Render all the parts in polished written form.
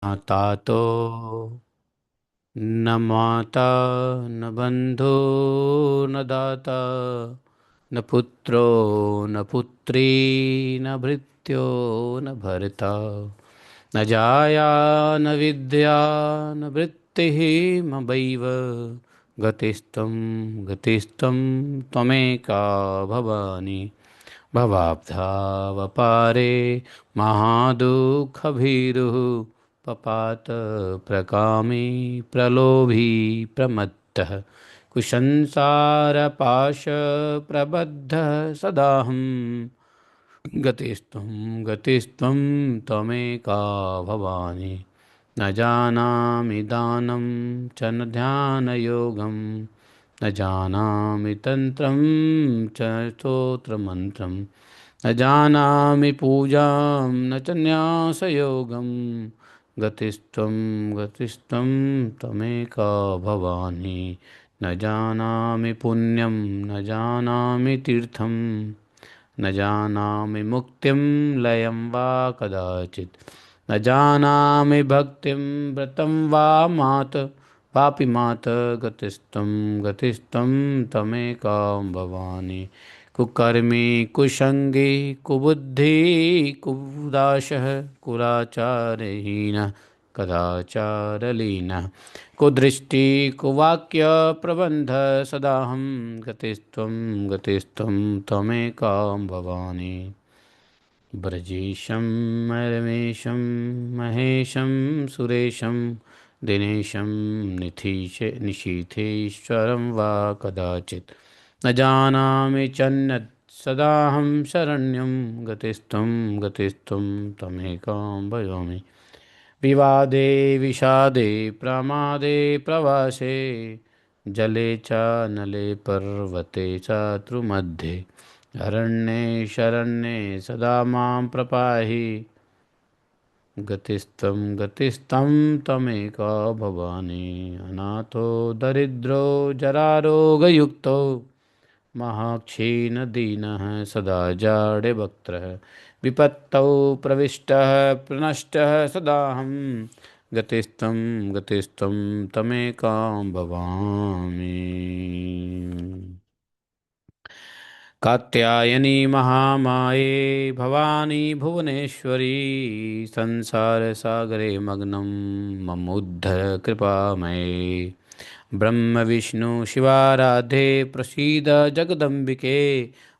माता तो न माता न बंधु न दाता न पुत्रो न पुत्री न भृत्यो न भर्ता न जाया न विद्या न वृत्तिः ममैव गतिस्त्वं गतिस्त्वं त्वमेका भवानि भवाब्धावपारे महादुःखभीरुः पपात प्रकामी प्रलोभी प्रमत्तः कुसंसारपाशप्रबद्धः सदाहं गतिस्त्वं गतिस्त्वं त्वमेका भवानि न जानामि दानं च न ध्यानयोगं न जानामि तन्त्रं च स्तोत्रमन्त्रं न जानामि पूजां न च न्यासयोगं गतिस्त्वं गतिस्त्वं त्वमेका भवानि न जानामि पुण्यं न जानामि तीर्थं न जानामि मुक्तिं लयं वा कदाचित् न जानामि भक्तिं व्रतं वा मात पापि मात गतिस्त्वं गतिस्त्वं त्वमेकां भवानि कुकर्मी कुसंगी कुबुद्धि कुदाशः कुराचारहीनः कदाचारलीनः कुदृष्टि कुवाक्य प्रबन्ध सदाहं गतिस्त्वं गतिस्त्वं त्वमेकां भवानि ब्रजेशं रमेशं महेशं सुरेशं दिनेशं निशीथेश्वरं वा कदाचित् न जानामि चन्यत् सदाहं शरण्यं गतिस्त्वं गतिस्त्वं त्वमेकां भजामि विवादे विषादे प्रमादे प्रवासे जले च नले पर्वते चातुर्मध्ये अरण्ये शरण्ये सदा मां प्रपाहि गतिस्त्वं गतिस्त्वं त्वमेका भवानि अनाथो दरिद्रो जरारोगयुक्तो महाक्षीणदीनः सदा जाड्यवक्त्रः विपत्तौ प्रविष्टः प्रनष्टः सदाहं गतिस्त्वं गतिस्त्वं त्वमेकां भवामि। कात्यायनी महामाये भवानी भुवनेश्वरी संसारसागरे मग्नं मम उद्धर कृपामये ब्रह्म विष्णु शिवाराधे प्रसीद जगदम्बिके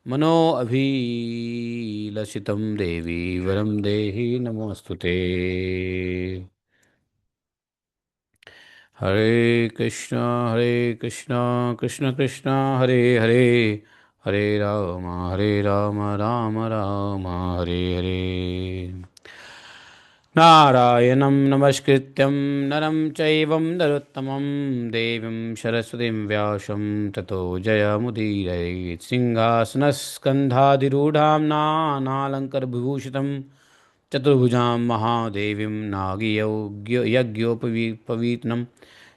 मनो अभिलषितं देवी वरं देहि नमोऽस्तुते। हरे कृष्णा कृष्ण कृष्ण हरे हरे हरे राम राम राम हरे हरे। नारायणं नमस्कृत्यं नरं चैव नरोत्तमं देवीं सरस्वतीं व्यासं ततो जयमुदीरये सिंहासनस्कन्धाधिरूढां नानालङ्कारविभूषितं चतुर्भुजां महादेवीं नागियज्ञोपवीतनं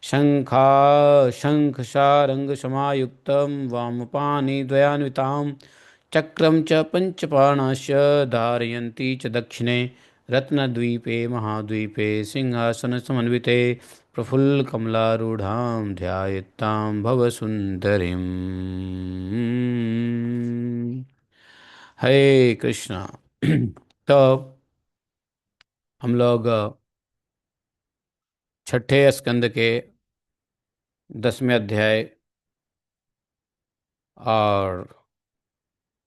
शङ्खसारङ्गसमायुक्तं वामपाणिद्वयान्वितां चक्रं च पञ्चपाणस्य धारयन्ती च दक्षिणे रत्नद्वीपे महाद्वीपे सिंहासनसमन्विते प्रफुल्लकमलारूढां ध्यायेत्तां भवसुन्दरीम्। हरे कृष्णा। तो हम लोग छठे स्कंद के 10वें अध्याय और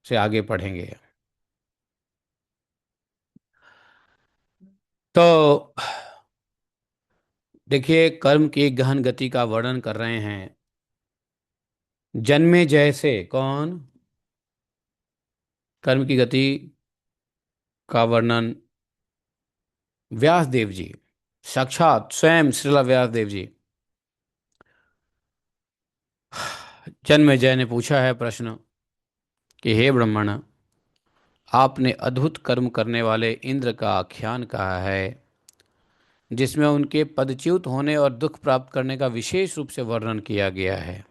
से आगे पढ़ेंगे। तो देखिए, कर्म की गहन गति का वर्णन कर रहे हैं। जन्मे जैसे कौन? कर्म की गति का वर्णन व्यास देव जी, साक्षात स्वयं श्रील व्यास देव जी। जन्मेजय ने पूछा है प्रश्न कि हे ब्रह्मण, आपने अद्भुत कर्म करने वाले इंद्र का आख्यान कहा है, जिसमें उनके पदच्युत होने और दुख प्राप्त करने का विशेष रूप से वर्णन किया गया है।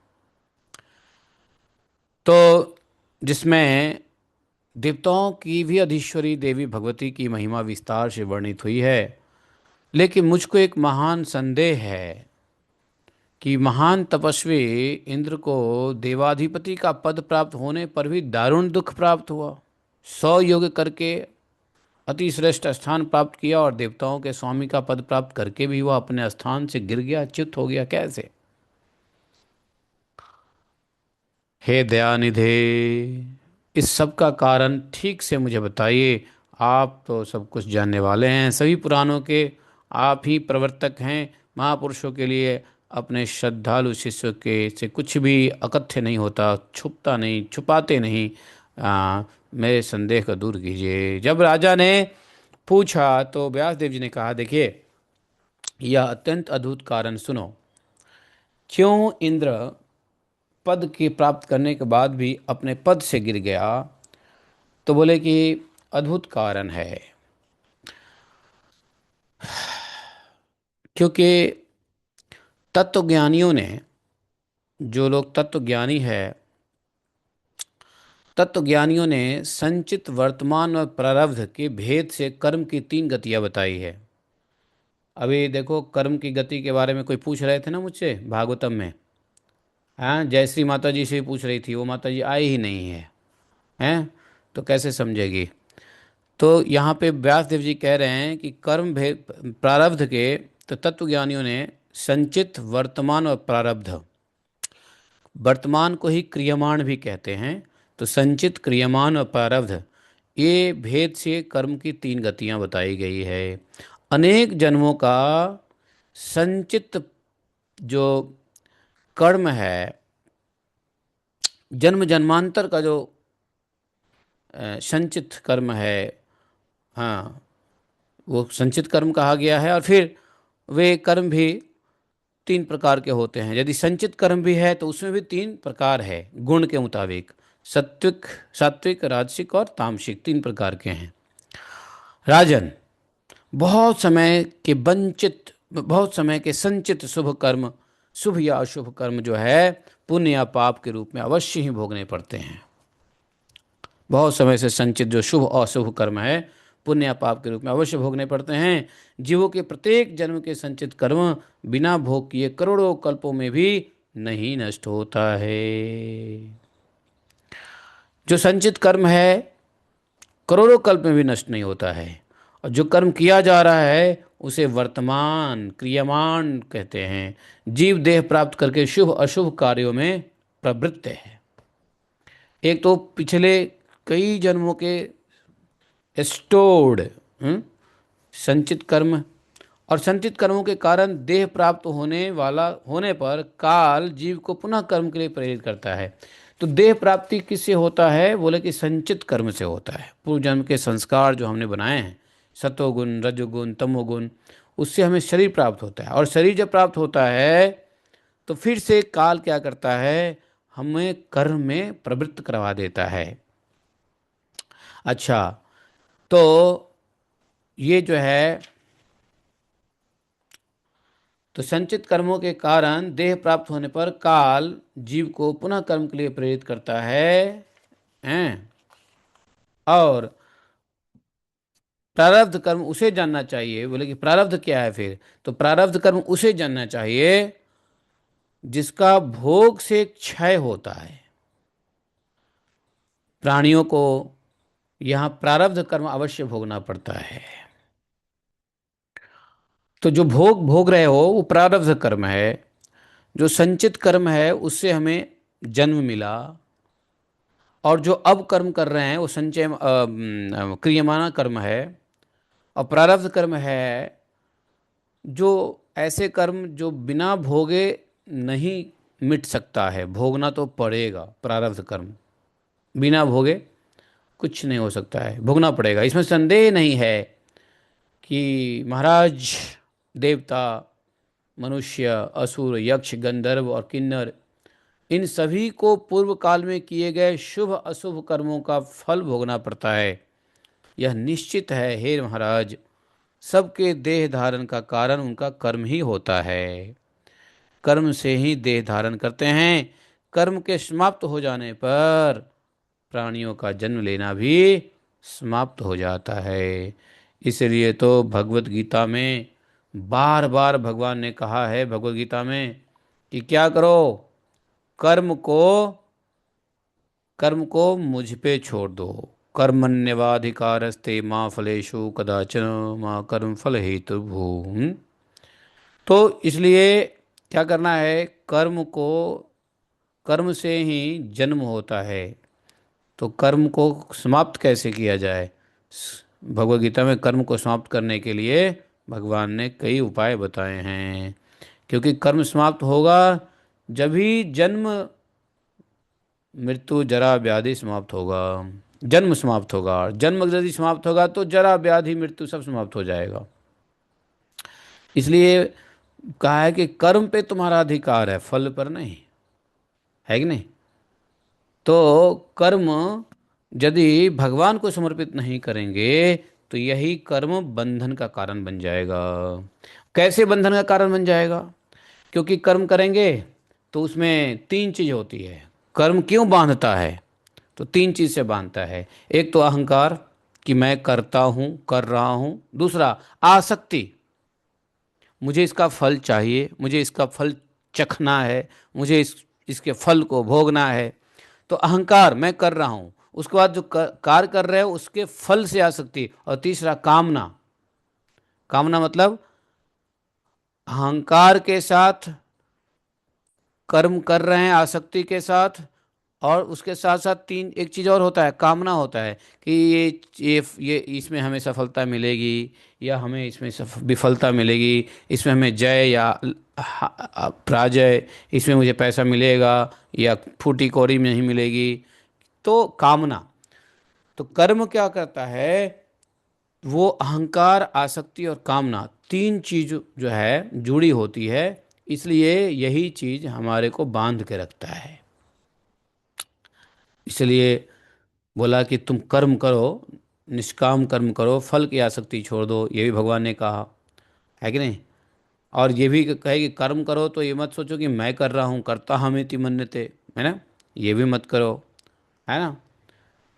तो जिसमें देवताओं की भी अधीश्वरी देवी भगवती की महिमा विस्तार से वर्णित हुई है। लेकिन मुझको एक महान संदेह है कि महान तपस्वी इंद्र को देवाधिपति का पद प्राप्त होने पर भी दारुण दुख प्राप्त हुआ। 100 यज्ञ करके अति श्रेष्ठ स्थान प्राप्त किया और देवताओं के स्वामी का पद प्राप्त करके भी वह अपने स्थान से गिर गया, च्युत हो गया, कैसे? हे दयानिधे, इस सब का कारण ठीक से मुझे बताइए। आप तो सब कुछ जानने वाले हैं, सभी पुराणों के आप ही प्रवर्तक हैं। महापुरुषों के लिए अपने श्रद्धालु शिष्यों के से कुछ भी अकथ्य नहीं होता, छुपता नहीं, छुपाते नहीं। मेरे संदेह को दूर कीजिए। जब राजा ने पूछा तो व्यासदेव जी ने कहा, देखिए, यह अत्यंत अद्भुत कारण सुनो। क्यों इंद्र पद की प्राप्त करने के बाद भी अपने पद से गिर गया? तो बोले कि अद्भुत कारण है, क्योंकि तत्वज्ञानियों ने, जो लोग तत्वज्ञानी है, तत्वज्ञानियों ने संचित, वर्तमान और प्रारब्ध के भेद से कर्म की 3 गतियां बताई है। अभी देखो, कर्म की गति के बारे में कोई पूछ रहे थे ना मुझसे भागवतम में। हाँ, जयश्री माता जी से भी पूछ रही थी, वो माता जी आई ही नहीं है। हैं? तो कैसे समझेगी? तो यहाँ पे व्यास देव जी कह रहे हैं कि कर्म भेद प्रारब्ध के, तो तत्वज्ञानियों ने संचित, वर्तमान और प्रारब्ध, वर्तमान को ही क्रियमाण भी कहते हैं, तो संचित, क्रियमाण और प्रारब्ध, ये भेद से कर्म की 3 गतियां बताई गई है। अनेक जन्मों का संचित जो कर्म है, जन्म जन्मांतर का जो संचित कर्म है, हाँ, वो संचित कर्म कहा गया है। और फिर वे कर्म भी 3 प्रकार के होते हैं। यदि संचित कर्म भी है तो उसमें भी 3 प्रकार है, गुण के मुताबिक। सात्विक, सात्विक, राजसिक और तामसिक, 3 प्रकार के हैं। राजन, बहुत समय के वंचित, बहुत समय के संचित शुभ कर्म, शुभ या अशुभ कर्म जो है, पुण्य या पाप के रूप में अवश्य ही भोगने पड़ते हैं। बहुत समय से संचित जो शुभ और अशुभ कर्म है, पुण्य या पाप के रूप में अवश्य भोगने पड़ते हैं। जीवों के प्रत्येक जन्म के संचित कर्म बिना भोग किए करोड़ों कल्पों में भी नहीं नष्ट होता है। जो संचित कर्म है करोड़ों कल्प में भी नष्ट नहीं होता है, और जो कर्म किया जा रहा है उसे वर्तमान क्रियमाण कहते हैं। जीव देह प्राप्त करके शुभ अशुभ कार्यों में प्रवृत्त है। एक तो पिछले कई जन्मों के स्टोर्ड संचित कर्म, और संचित कर्मों के कारण देह प्राप्त होने वाला होने पर काल जीव को पुनः कर्म के लिए प्रेरित करता है। तो देह प्राप्ति किससे होता है? बोले कि संचित कर्म से होता है। पूर्व जन्म के संस्कार जो हमने बनाए हैं, सतोगुण, रजोगुण, तमोगुण, उससे हमें शरीर प्राप्त होता है। और शरीर जब प्राप्त होता है तो फिर से काल क्या करता है? हमें कर्म में प्रवृत्त करवा देता है। अच्छा, तो ये जो है, तो संचित कर्मों के कारण देह प्राप्त होने पर काल जीव को पुनः कर्म के लिए प्रेरित करता है, हैं? और प्रारब्ध कर्म उसे जानना चाहिए। बोले कि प्रारब्ध क्या है फिर? तो प्रारब्ध कर्म उसे जानना चाहिए जिसका भोग से क्षय होता है। प्राणियों को यहाँ प्रारब्ध कर्म अवश्य भोगना पड़ता है। तो जो भोग भोग रहे हो वो प्रारब्ध कर्म है। जो संचित कर्म है उससे हमें जन्म मिला, और जो अब कर्म कर रहे हैं वो संचय क्रियमाणा कर्म है। और प्रारब्ध कर्म है जो ऐसे कर्म जो बिना भोगे नहीं मिट सकता है, भोगना तो पड़ेगा। प्रारब्ध कर्म बिना भोगे कुछ नहीं हो सकता है, भोगना पड़ेगा। इसमें संदेह नहीं है कि महाराज, देवता, मनुष्य, असुर, यक्ष, गंधर्व और किन्नर, इन सभी को पूर्व काल में किए गए शुभ अशुभ कर्मों का फल भोगना पड़ता है। यह निश्चित है हे महाराज। सबके देह धारण का कारण उनका कर्म ही होता है। कर्म से ही देह धारण करते हैं। कर्म के समाप्त हो जाने पर प्राणियों का जन्म लेना भी समाप्त हो जाता है। इसलिए तो भगवत गीता में बार बार भगवान ने कहा है भगवत गीता में कि क्या करो, कर्म को कर्म को मुझ पे छोड़ दो। कर्मण्यवाधिकारस्ते माँ फलेषु कदाचन माँ कर्म फल हेतु भू। तो इसलिए क्या करना है, कर्म से ही जन्म होता है। तो कर्म को समाप्त कैसे किया जाए, भगवत गीता में कर्म को समाप्त करने के लिए भगवान ने कई उपाय बताए हैं। क्योंकि कर्म समाप्त होगा जब ही जन्म मृत्यु जरा व्याधि समाप्त होगा। जन्म समाप्त होगा, जन्म यदि समाप्त होगा तो जरा व्याधि मृत्यु सब समाप्त हो जाएगा। इसलिए कहा है कि कर्म पे तुम्हारा अधिकार है, फल पर नहीं, है कि नहीं। तो कर्म यदि भगवान को समर्पित नहीं करेंगे तो यही कर्म बंधन का कारण बन जाएगा। कैसे बंधन का कारण बन जाएगा? क्योंकि कर्म करेंगे तो उसमें तीन चीज होती है। कर्म क्यों बांधता है? तो तीन चीज से बांधता है। एक तो अहंकार कि मैं करता हूं, कर रहा हूं। दूसरा आसक्ति, मुझे इसका फल चाहिए, मुझे इसका फल चखना है, मुझे इसके फल को भोगना है। तो अहंकार, मैं कर रहा हूं। उसके बाद जो कार्य कर रहे हो उसके फल से आसक्ति। और तीसरा कामना। कामना मतलब अहंकार के साथ कर्म कर रहे हैं आसक्ति के साथ, और उसके साथ साथ तीन एक चीज़ और होता है, कामना होता है कि ये इसमें हमें सफलता मिलेगी या हमें इसमें विफलता मिलेगी, इसमें हमें जय या पराजय, इसमें मुझे पैसा मिलेगा या फूटी कौड़ी में नहीं मिलेगी। तो कामना। तो कर्म क्या करता है, वो अहंकार, आसक्ति और कामना तीन चीज जो है जुड़ी होती है। इसलिए यही चीज हमारे को बांध के रखता है। इसलिए बोला कि तुम कर्म करो, निष्काम कर्म करो, फल की आसक्ति छोड़ दो, ये भी भगवान ने कहा, है कि नहीं। और ये भी कहे कि कर्म करो तो ये मत सोचो कि मैं कर रहा हूँ, करता हमेति मन्यते, है ना, ये भी मत करो, है ना।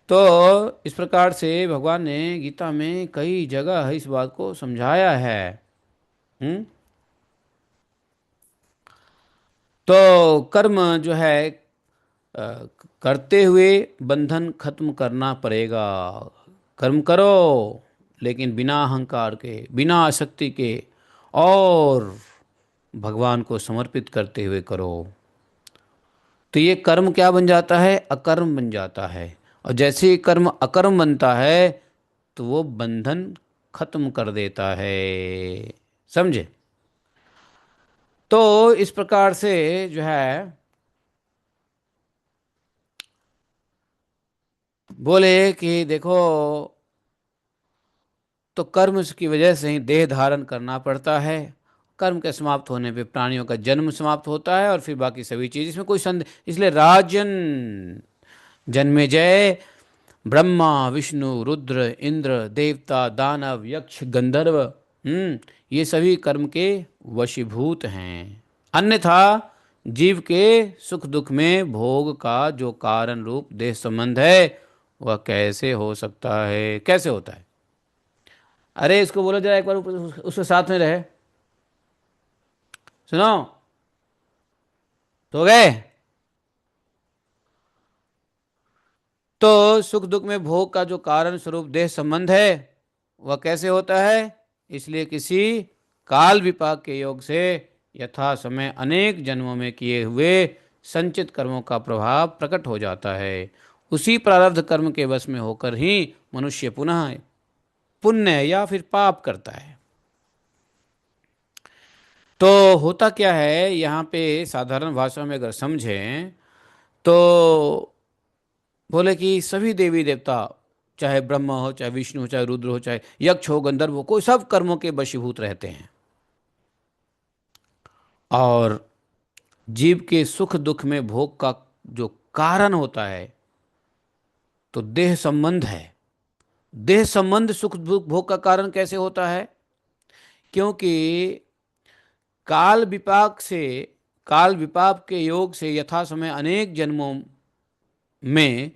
तो इस प्रकार से भगवान ने गीता में कई जगह इस बात को समझाया है। हम्म। तो कर्म जो है करते हुए बंधन खत्म करना पड़ेगा। कर्म करो लेकिन बिना अहंकार के, बिना आसक्ति के, और भगवान को समर्पित करते हुए करो। तो ये कर्म क्या बन जाता है, अकर्म बन जाता है। और जैसे ही कर्म अकर्म बनता है तो वो बंधन खत्म कर देता है। समझे। तो इस प्रकार से जो है बोले कि देखो, तो कर्म की वजह से ही देह धारण करना पड़ता है। कर्म के समाप्त होने पे प्राणियों का जन्म समाप्त होता है और फिर बाकी सभी चीज, इसमें कोई संदेह। इसलिए राजन, जन्मेजय, ब्रह्मा विष्णु रुद्र इंद्र देवता दानव यक्ष गंधर्व, ये सभी कर्म के वशीभूत हैं। अन्यथा जीव के सुख दुख में भोग का जो कारण रूप देह संबंध है वह कैसे हो सकता है, कैसे होता है। अरे इसको बोलो जरा एक बार ऊपर उसके साथ में रहे। सुनो, तो गए। तो सुख दुख में भोग का जो कारण स्वरूप देह संबंध है वह कैसे होता है? इसलिए किसी काल विपाक के योग से यथा समय अनेक जन्मों में किए हुए संचित कर्मों का प्रभाव प्रकट हो जाता है। उसी प्रारब्ध कर्म के वश में होकर ही मनुष्य पुनः पुण्य या फिर पाप करता है। तो होता क्या है यहाँ पे, साधारण भाषा में अगर समझें तो बोले कि सभी देवी देवता, चाहे ब्रह्मा हो, चाहे विष्णु हो, चाहे रुद्र हो, चाहे यक्ष हो, गंधर्व हो, कोई सब कर्मों के वशीभूत रहते हैं। और जीव के सुख दुख में भोग का जो कारण होता है तो देह संबंध है। देह संबंध सुख दुख भोग का कारण कैसे होता है? क्योंकि काल विपाक से, काल विपाक के योग से यथा समय अनेक जन्मों में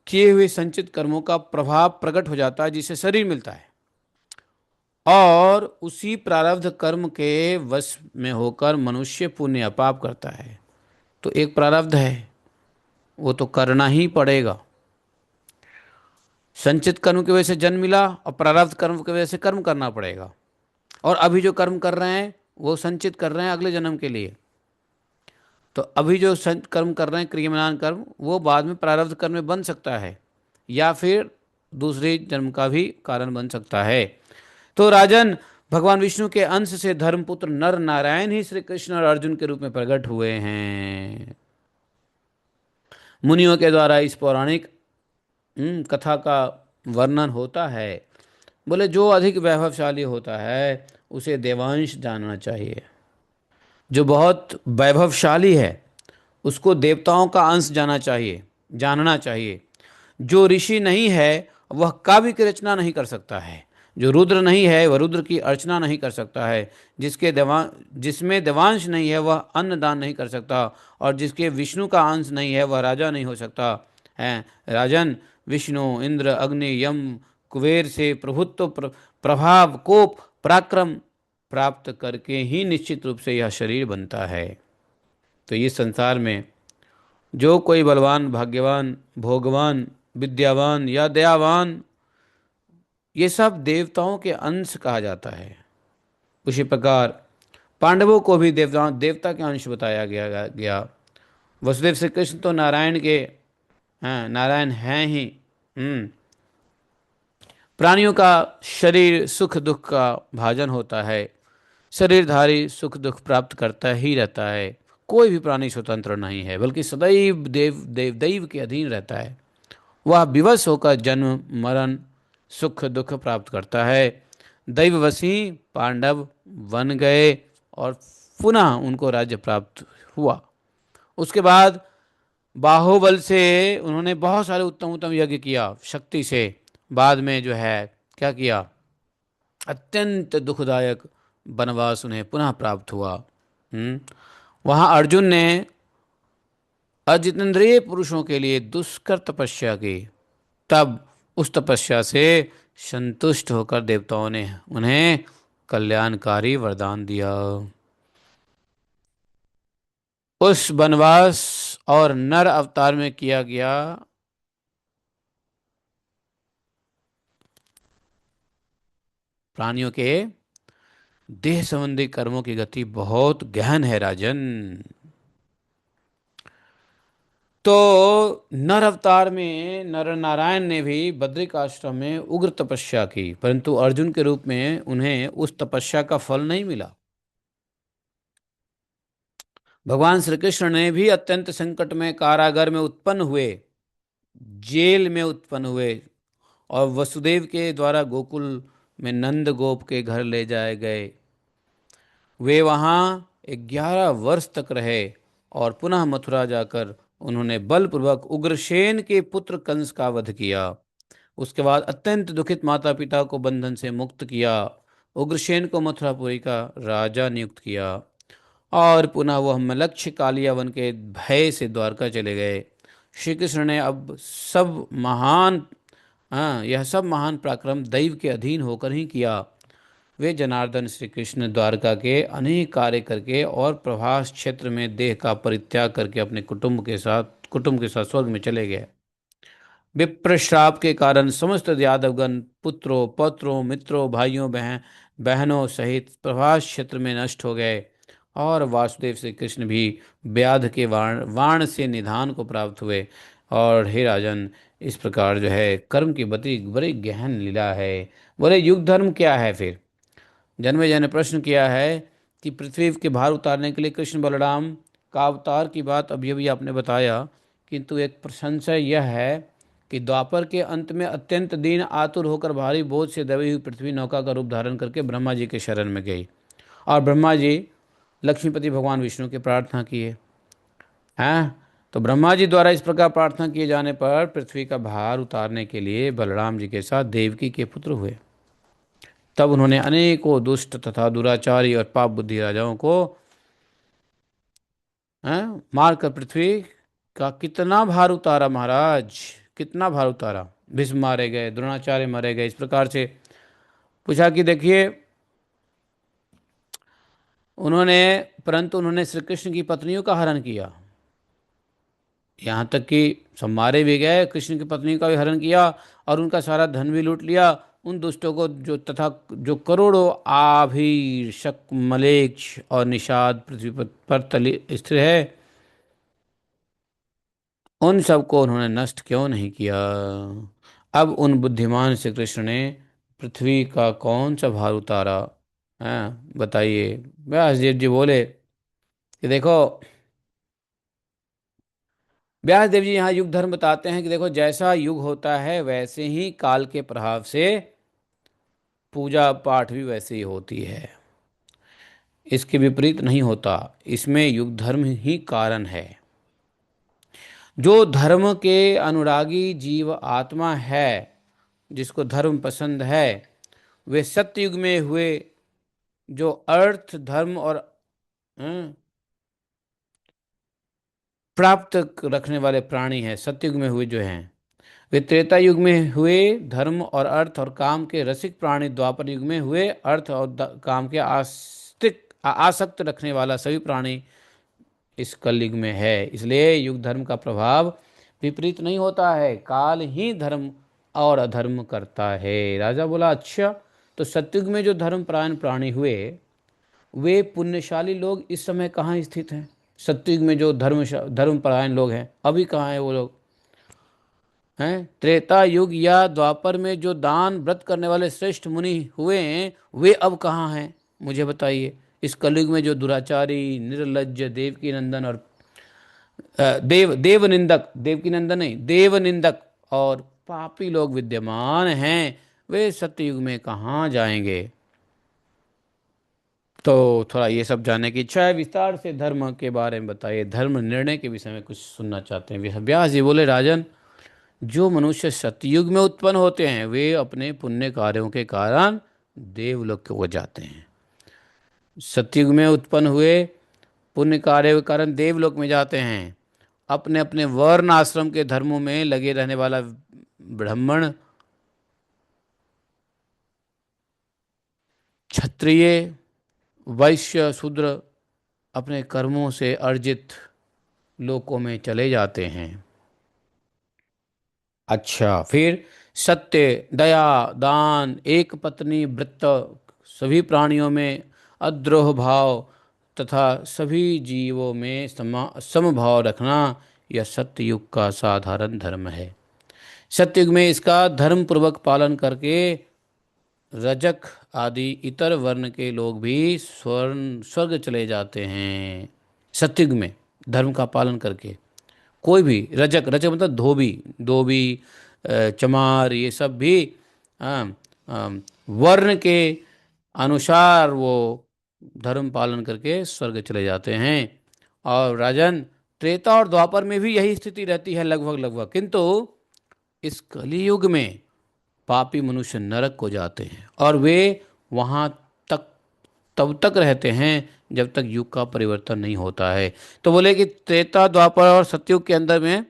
किए हुए संचित कर्मों का प्रभाव प्रकट हो जाता है, जिससे शरीर मिलता है। और उसी प्रारब्ध कर्म के वश में होकर मनुष्य पुण्य या पाप करता है। तो एक प्रारब्ध है, वो तो करना ही पड़ेगा। संचित कर्म की वजह से जन्म मिला और प्रारब्ध कर्म की वजह से कर्म करना पड़ेगा। और अभी जो कर्म कर रहे हैं वो संचित कर रहे हैं अगले जन्म के लिए। तो अभी जो कर्म कर रहे हैं क्रियामान कर्म, वो बाद में प्रारब्ध कर्म में बन सकता है या फिर दूसरे जन्म का भी कारण बन सकता है। तो राजन, भगवान विष्णु के अंश से धर्मपुत्र नर नारायण ही श्री कृष्ण और अर्जुन के रूप में प्रकट हुए हैं। मुनियों के द्वारा इस पौराणिक कथा का वर्णन होता है। बोले जो अधिक वैभवशाली होता है उसे देवांश जानना चाहिए। जो बहुत वैभवशाली है उसको देवताओं का अंश जानना चाहिए। जो ऋषि नहीं है वह काव्य की रचना नहीं कर सकता है। जो रुद्र नहीं है वह रुद्र की अर्चना नहीं कर सकता है। जिसमें देवांश नहीं है वह अन्न दान नहीं कर सकता। और जिसके विष्णु का अंश नहीं है वह राजा नहीं हो सकता है। राजन, विष्णु, इंद्र, अग्नि, यम, कुबेर से प्रभुत्व, प्रभाव, कोप, पराक्रम प्राप्त करके ही निश्चित रूप से यह शरीर बनता है। तो ये संसार में जो कोई बलवान, भाग्यवान, भोगवान, विद्यावान या दयावान, ये सब देवताओं के अंश कहा जाता है। उसी प्रकार पांडवों को भी देवता के अंश बताया गया। वसुदेव श्री कृष्ण तो नारायण के, हाँ नारायण हैं ही। प्राणियों का शरीर सुख दुख का भाजन होता है। शरीरधारी सुख दुख प्राप्त करता ही रहता है। कोई भी प्राणी स्वतंत्र नहीं है बल्कि सदैव दैव के अधीन रहता है। वह विवश होकर जन्म मरण सुख दुख प्राप्त करता है। दैववशी पांडव बन गए और पुनः उनको राज्य प्राप्त हुआ। उसके बाद बाहुबल से उन्होंने बहुत सारे उत्तम उत्तम यज्ञ किया शक्ति से। बाद में जो है क्या किया, अत्यंत दुखदायक वनवास उन्हें पुनः प्राप्त हुआ। वहाँ अर्जुन ने अजितेंद्रिय पुरुषों के लिए दुष्कर तपस्या की। तब उस तपस्या से संतुष्ट होकर देवताओं ने उन्हें कल्याणकारी वरदान दिया। उस वनवास और नर अवतार में किया गया प्राणियों के देह संबंधी कर्मों की गति बहुत गहन है राजन। तो नर अवतार में नर नारायण ने भी बद्रिक आश्रम में उग्र तपस्या की, परंतु अर्जुन के रूप में उन्हें उस तपस्या का फल नहीं मिला। भगवान श्री कृष्ण ने भी अत्यंत संकट में कारागार में उत्पन्न हुए, जेल में उत्पन्न हुए और वसुदेव के द्वारा गोकुल में नंद गोप के घर ले जाए गए। वे वहाँ 11 वर्ष तक रहे और पुनः मथुरा जाकर उन्होंने बलपूर्वक उग्रसेन के पुत्र कंस का वध किया। उसके बाद अत्यंत दुखित माता पिता को बंधन से मुक्त किया। उग्रसेन को मथुरापुरी का राजा नियुक्त किया और पुनः वह मलक्ष्य कालिया वन के भय से द्वारका चले गए। श्री कृष्ण ने अब सब महान यह सब महान पराक्रम दैव के अधीन होकर ही किया। वे जनार्दन श्री कृष्ण द्वारका के अनेक कार्य करके और प्रभास क्षेत्र में देह का परित्याग करके अपने कुटुंब के साथ स्वर्ग में चले गए। विप्र श्राप के कारण समस्त यादवगण पुत्रों पौत्रों मित्रों भाइयों बहनों सहित प्रभास क्षेत्र में नष्ट हो गए और वासुदेव श्री कृष्ण भी व्याध के वाण से निधान को प्राप्त हुए। और हे राजन, इस प्रकार जो है कर्म की बड़ी बड़ी गहन लीला है। बोले युग धर्म क्या है फिर? जन्मे जन ने प्रश्न किया है कि पृथ्वी के भार उतारने के लिए कृष्ण बलराम का अवतार की बात अभी अभी आपने बताया, किंतु एक प्रशंसा यह है कि द्वापर के अंत में अत्यंत दीन आतुर होकर भारी बोझ से दबी हुई पृथ्वी नौका का रूप धारण करके ब्रह्मा जी के शरण में गई और ब्रह्मा जी लक्ष्मीपति भगवान विष्णु की प्रार्थना किए हैं। तो ब्रह्मा जी द्वारा इस प्रकार प्रार्थना किए जाने पर पृथ्वी का भार उतारने के लिए बलराम जी के साथ देवकी के पुत्र हुए। तब उन्होंने अनेकों दुष्ट तथा दुराचारी और पाप बुद्धि राजाओं को मारकर पृथ्वी का कितना भार उतारा महाराज, कितना भार उतारा। भीष्म मारे गए, द्रोणाचार्य मारे गए। इस प्रकार से पूछा कि देखिए, उन्होंने परंतु उन्होंने श्री कृष्ण की पत्नियों का हरण किया, यहाँ तक कि सब मारे भी गए, कृष्ण की पत्नी का भी हरण किया और उनका सारा धन भी लूट लिया। उन दुष्टों को जो तथा जो करोड़ों आभीर शक मलेच्छ और निषाद पृथ्वी पर तले स्थिर है, उन सबको उन्होंने नष्ट क्यों नहीं किया। अब उन बुद्धिमान श्री कृष्ण ने पृथ्वी का कौन सा भार उतारा, है बताइए। व्यासदेव जी बोले कि देखो, व्यासदेव जी यहाँ युग धर्म बताते हैं कि देखो, जैसा युग होता है वैसे ही काल के प्रभाव से पूजा पाठ भी वैसे ही होती है, इसके विपरीत नहीं होता। इसमें युग धर्म ही कारण है। जो धर्म के अनुरागी जीव आत्मा है, जिसको धर्म पसंद है, वे सत्युग में हुए जो अर्थ धर्म और प्राप्त रखने वाले प्राणी हैं, सत्युग में हुए जो हैं, वे त्रेता युग में हुए धर्म और अर्थ और काम के रसिक प्राणी, द्वापर युग में हुए अर्थ और काम के आसक्त रखने वाला सभी प्राणी इस कलयुग में है। इसलिए युग धर्म का प्रभाव विपरीत नहीं होता है, काल ही धर्म और अधर्म करता है। राजा बोला, अच्छा, तो सत्युग में जो धर्मपरायण प्राणी हुए, वे पुण्यशाली लोग इस समय कहाँ स्थित हैं? सत्युग में जो धर्मपरायण लोग हैं, अभी कहाँ हैं वो लोग? हैं त्रेता युग या द्वापर में जो दान व्रत करने वाले श्रेष्ठ मुनि हुए हैं, वे अब कहाँ हैं? मुझे बताइए। इस कलयुग में जो दुराचारी, निर्लज्ज, देवकी नंदन और देव निंदक, देवकी नंदन नहीं, देव निंदक और पापी लोग विद्यमान हैं, वे सत्ययुग में कहाँ जाएंगे? तो थोड़ा ये सब जानने की इच्छा है, विस्तार से धर्म के बारे में बताइए, धर्म निर्णय के विषय में कुछ सुनना चाहते हैं। व्यास जी बोले, राजन, जो मनुष्य सतयुग में उत्पन्न होते हैं वे अपने पुण्य कार्यों के कारण देवलोक को जाते हैं। सतयुग में उत्पन्न हुए पुण्य कार्यों के कारण देवलोक में जाते हैं। अपने अपने वर्ण आश्रम के धर्मों में लगे रहने वाला ब्राह्मण, क्षत्रिय, वैश्य, शूद्र अपने कर्मों से अर्जित लोकों में चले जाते हैं। अच्छा, फिर सत्य, दया, दान, एक पत्नी व्रत, सभी प्राणियों में अद्रोह भाव तथा सभी जीवों में समभाव रखना, यह सत्ययुग का साधारण धर्म है। सत्ययुग में इसका धर्म पूर्वक पालन करके रजक आदि इतर वर्ण के लोग भी स्वर्ग चले जाते हैं। सत्ययुग में धर्म का पालन करके कोई भी रजक, रजक मतलब धोबी, धोबी, चमार, ये सब भी वर्ण के अनुसार वो धर्म पालन करके स्वर्ग चले जाते हैं। और राजन, त्रेता और द्वापर में भी यही स्थिति रहती है लगभग लगभग, किंतु इस कलियुग में पापी मनुष्य नरक को जाते हैं और वे वहाँ तक तब तक रहते हैं जब तक युग का परिवर्तन नहीं होता है। तो बोले कि त्रेता द्वापर और सतयुग के अंदर में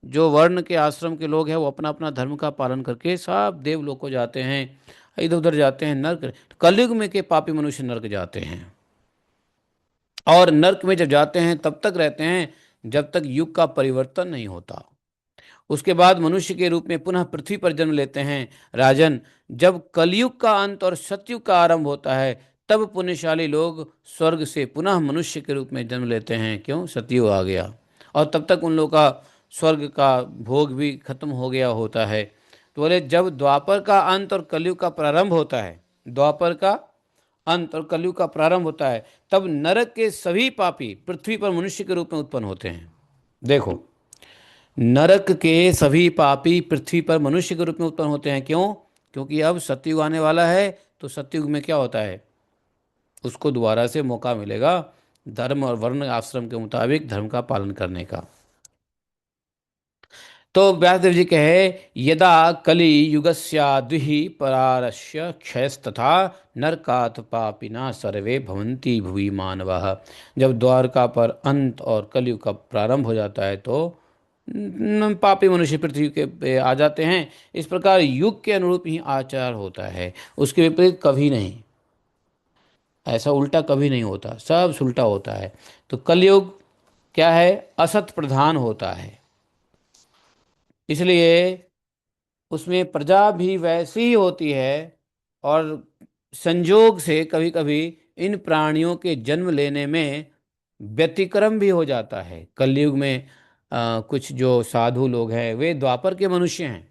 जो वर्ण के आश्रम के लोग हैं वो अपना अपना धर्म का पालन करके सब देवलोक को जाते हैं, इधर उधर जाते हैं, नर्क। कलयुग में के पापी मनुष्य नर्क जाते हैं और नर्क में जब जाते हैं तब तक रहते हैं जब तक युग का परिवर्तन नहीं होता। उसके बाद मनुष्य के रूप में पुनः पृथ्वी पर जन्म लेते हैं। राजन, जब कलयुग का अंत और सतयुग का आरंभ होता है तब पुण्यशाली लोग स्वर्ग से पुनः मनुष्य के रूप में जन्म लेते हैं। क्यों? सतयुग आ गया और तब तक उन लोगों का स्वर्ग का भोग भी खत्म हो गया होता है। तो बोले, जब द्वापर का अंत और कलयुग का प्रारंभ होता है, द्वापर का अंत और कलयुग का प्रारंभ होता है, तब नरक के सभी पापी पृथ्वी पर मनुष्य के रूप में उत्पन्न होते हैं। देखो, नरक के सभी पापी पृथ्वी पर मनुष्य के रूप में उत्पन्न होते हैं। क्यों? क्योंकि अब सतयुग आने वाला है, तो सतयुग में क्या होता है, उसको दोबारा से मौका मिलेगा धर्म और वर्ण आश्रम के मुताबिक धर्म का पालन करने का। तो व्यासदेव जी कहे, यदा कलि युगस्याद्विहि परारस्य क्षयस्तथा नरकात् पापिना सर्वे भवन्ति भुवि मानवः। जब द्वारका पर अंत और कलयुग का प्रारंभ हो जाता है तो पापी मनुष्य पृथ्वी के पे आ जाते हैं। इस प्रकार युग के अनुरूप ही आचार होता है, उसके विपरीत कभी नहीं। ऐसा उल्टा कभी नहीं होता, सब उल्टा होता है। तो कलयुग क्या है? असत प्रधान होता है। इसलिए उसमें प्रजा भी वैसी ही होती है। और संजोग से कभी कभी इन प्राणियों के जन्म लेने में व्यतिक्रम भी हो जाता है। कलयुग में कुछ जो साधु लोग हैं वे द्वापर के मनुष्य हैं।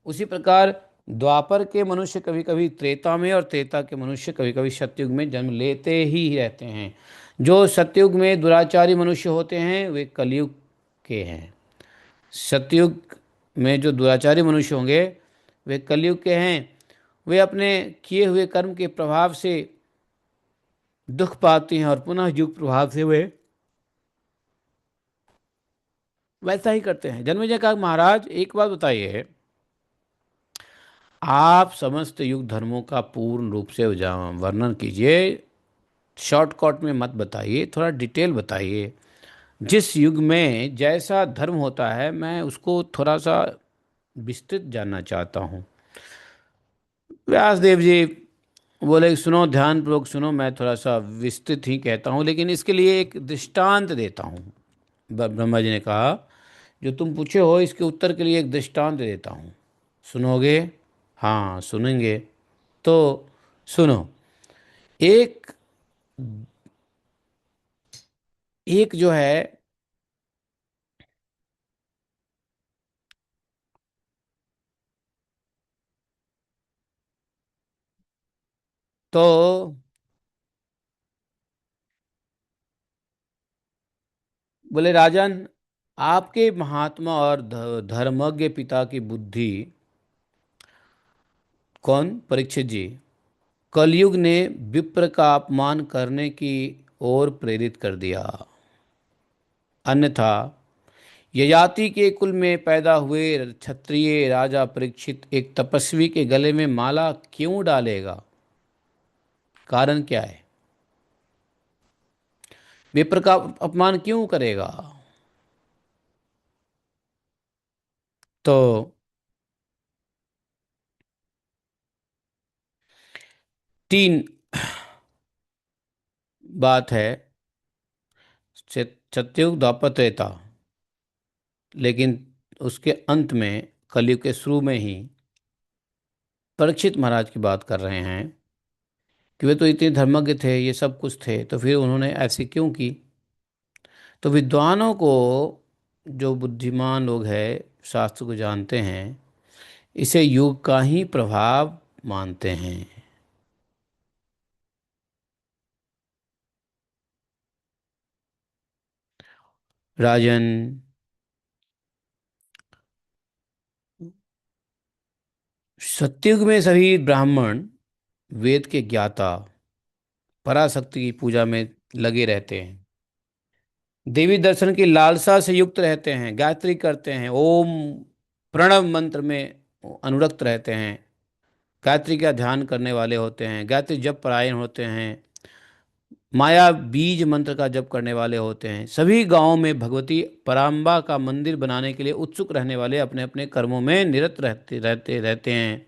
उसी प्रकार द्वापर के मनुष्य कभी कभी त्रेता में, और त्रेता के मनुष्य कभी कभी सतयुग में जन्म लेते ही रहते हैं। जो सतयुग में दुराचारी मनुष्य होते हैं वे कलयुग के हैं। सतयुग में जो दुराचारी मनुष्य होंगे वे कलयुग के हैं। वे अपने किए हुए कर्म के प्रभाव से दुख पाते हैं, और पुनः युग प्रभाव से वे वैसा ही करते हैं। जन्मेजय कहा, महाराज एक बात बताइए, आप समस्त युग धर्मों का पूर्ण रूप से वर्णन कीजिए, शॉर्टकट में मत बताइए, थोड़ा डिटेल बताइए। जिस युग में जैसा धर्म होता है मैं उसको थोड़ा सा विस्तृत जानना चाहता हूँ। व्यासदेव जी बोले, सुनो ध्यानपूर्वक सुनो, मैं थोड़ा सा विस्तृत ही कहता हूँ, लेकिन इसके लिए एक दृष्टांत देता हूँ। ब्रह्मा जी ने कहा, जो तुम पूछे हो इसके उत्तर के लिए एक दृष्टांत देता हूँ, सुनोगे? हाँ सुनेंगे। तो सुनो। एक एक जो है, तो बोले, राजन, आपके महात्मा और धर्मज्ञ पिता की बुद्धि, कौन? परीक्षित जी। कलयुग ने विप्र का अपमान करने की ओर प्रेरित कर दिया। अन्यथा ययाति के कुल में पैदा हुए क्षत्रिय राजा परीक्षित एक तपस्वी के गले में माला क्यों डालेगा? कारण क्या है? विप्र का अपमान क्यों करेगा? तो तीन बात है। सतयुग, द्वापर, त्रेता, लेकिन उसके अंत में कलयुग के शुरू में ही परीक्षित महाराज की बात कर रहे हैं कि वे तो इतने धर्मज्ञ थे, ये सब कुछ थे, तो फिर उन्होंने ऐसी क्यों की? तो विद्वानों को, जो बुद्धिमान लोग हैं, शास्त्र को जानते हैं, इसे युग का ही प्रभाव मानते हैं। राजन, सतयुग में सभी ब्राह्मण वेद के ज्ञाता, पराशक्ति की पूजा में लगे रहते हैं, देवी दर्शन की लालसा से युक्त रहते हैं, गायत्री करते हैं, ओम प्रणव मंत्र में अनुरक्त रहते हैं, गायत्री का ध्यान करने वाले होते हैं, गायत्री जप परायण होते हैं, माया बीज मंत्र का जप करने वाले होते हैं, सभी गांवों में भगवती पराम्बा का मंदिर बनाने के लिए उत्सुक रहने वाले, अपने अपने कर्मों में निरत रहते हैं।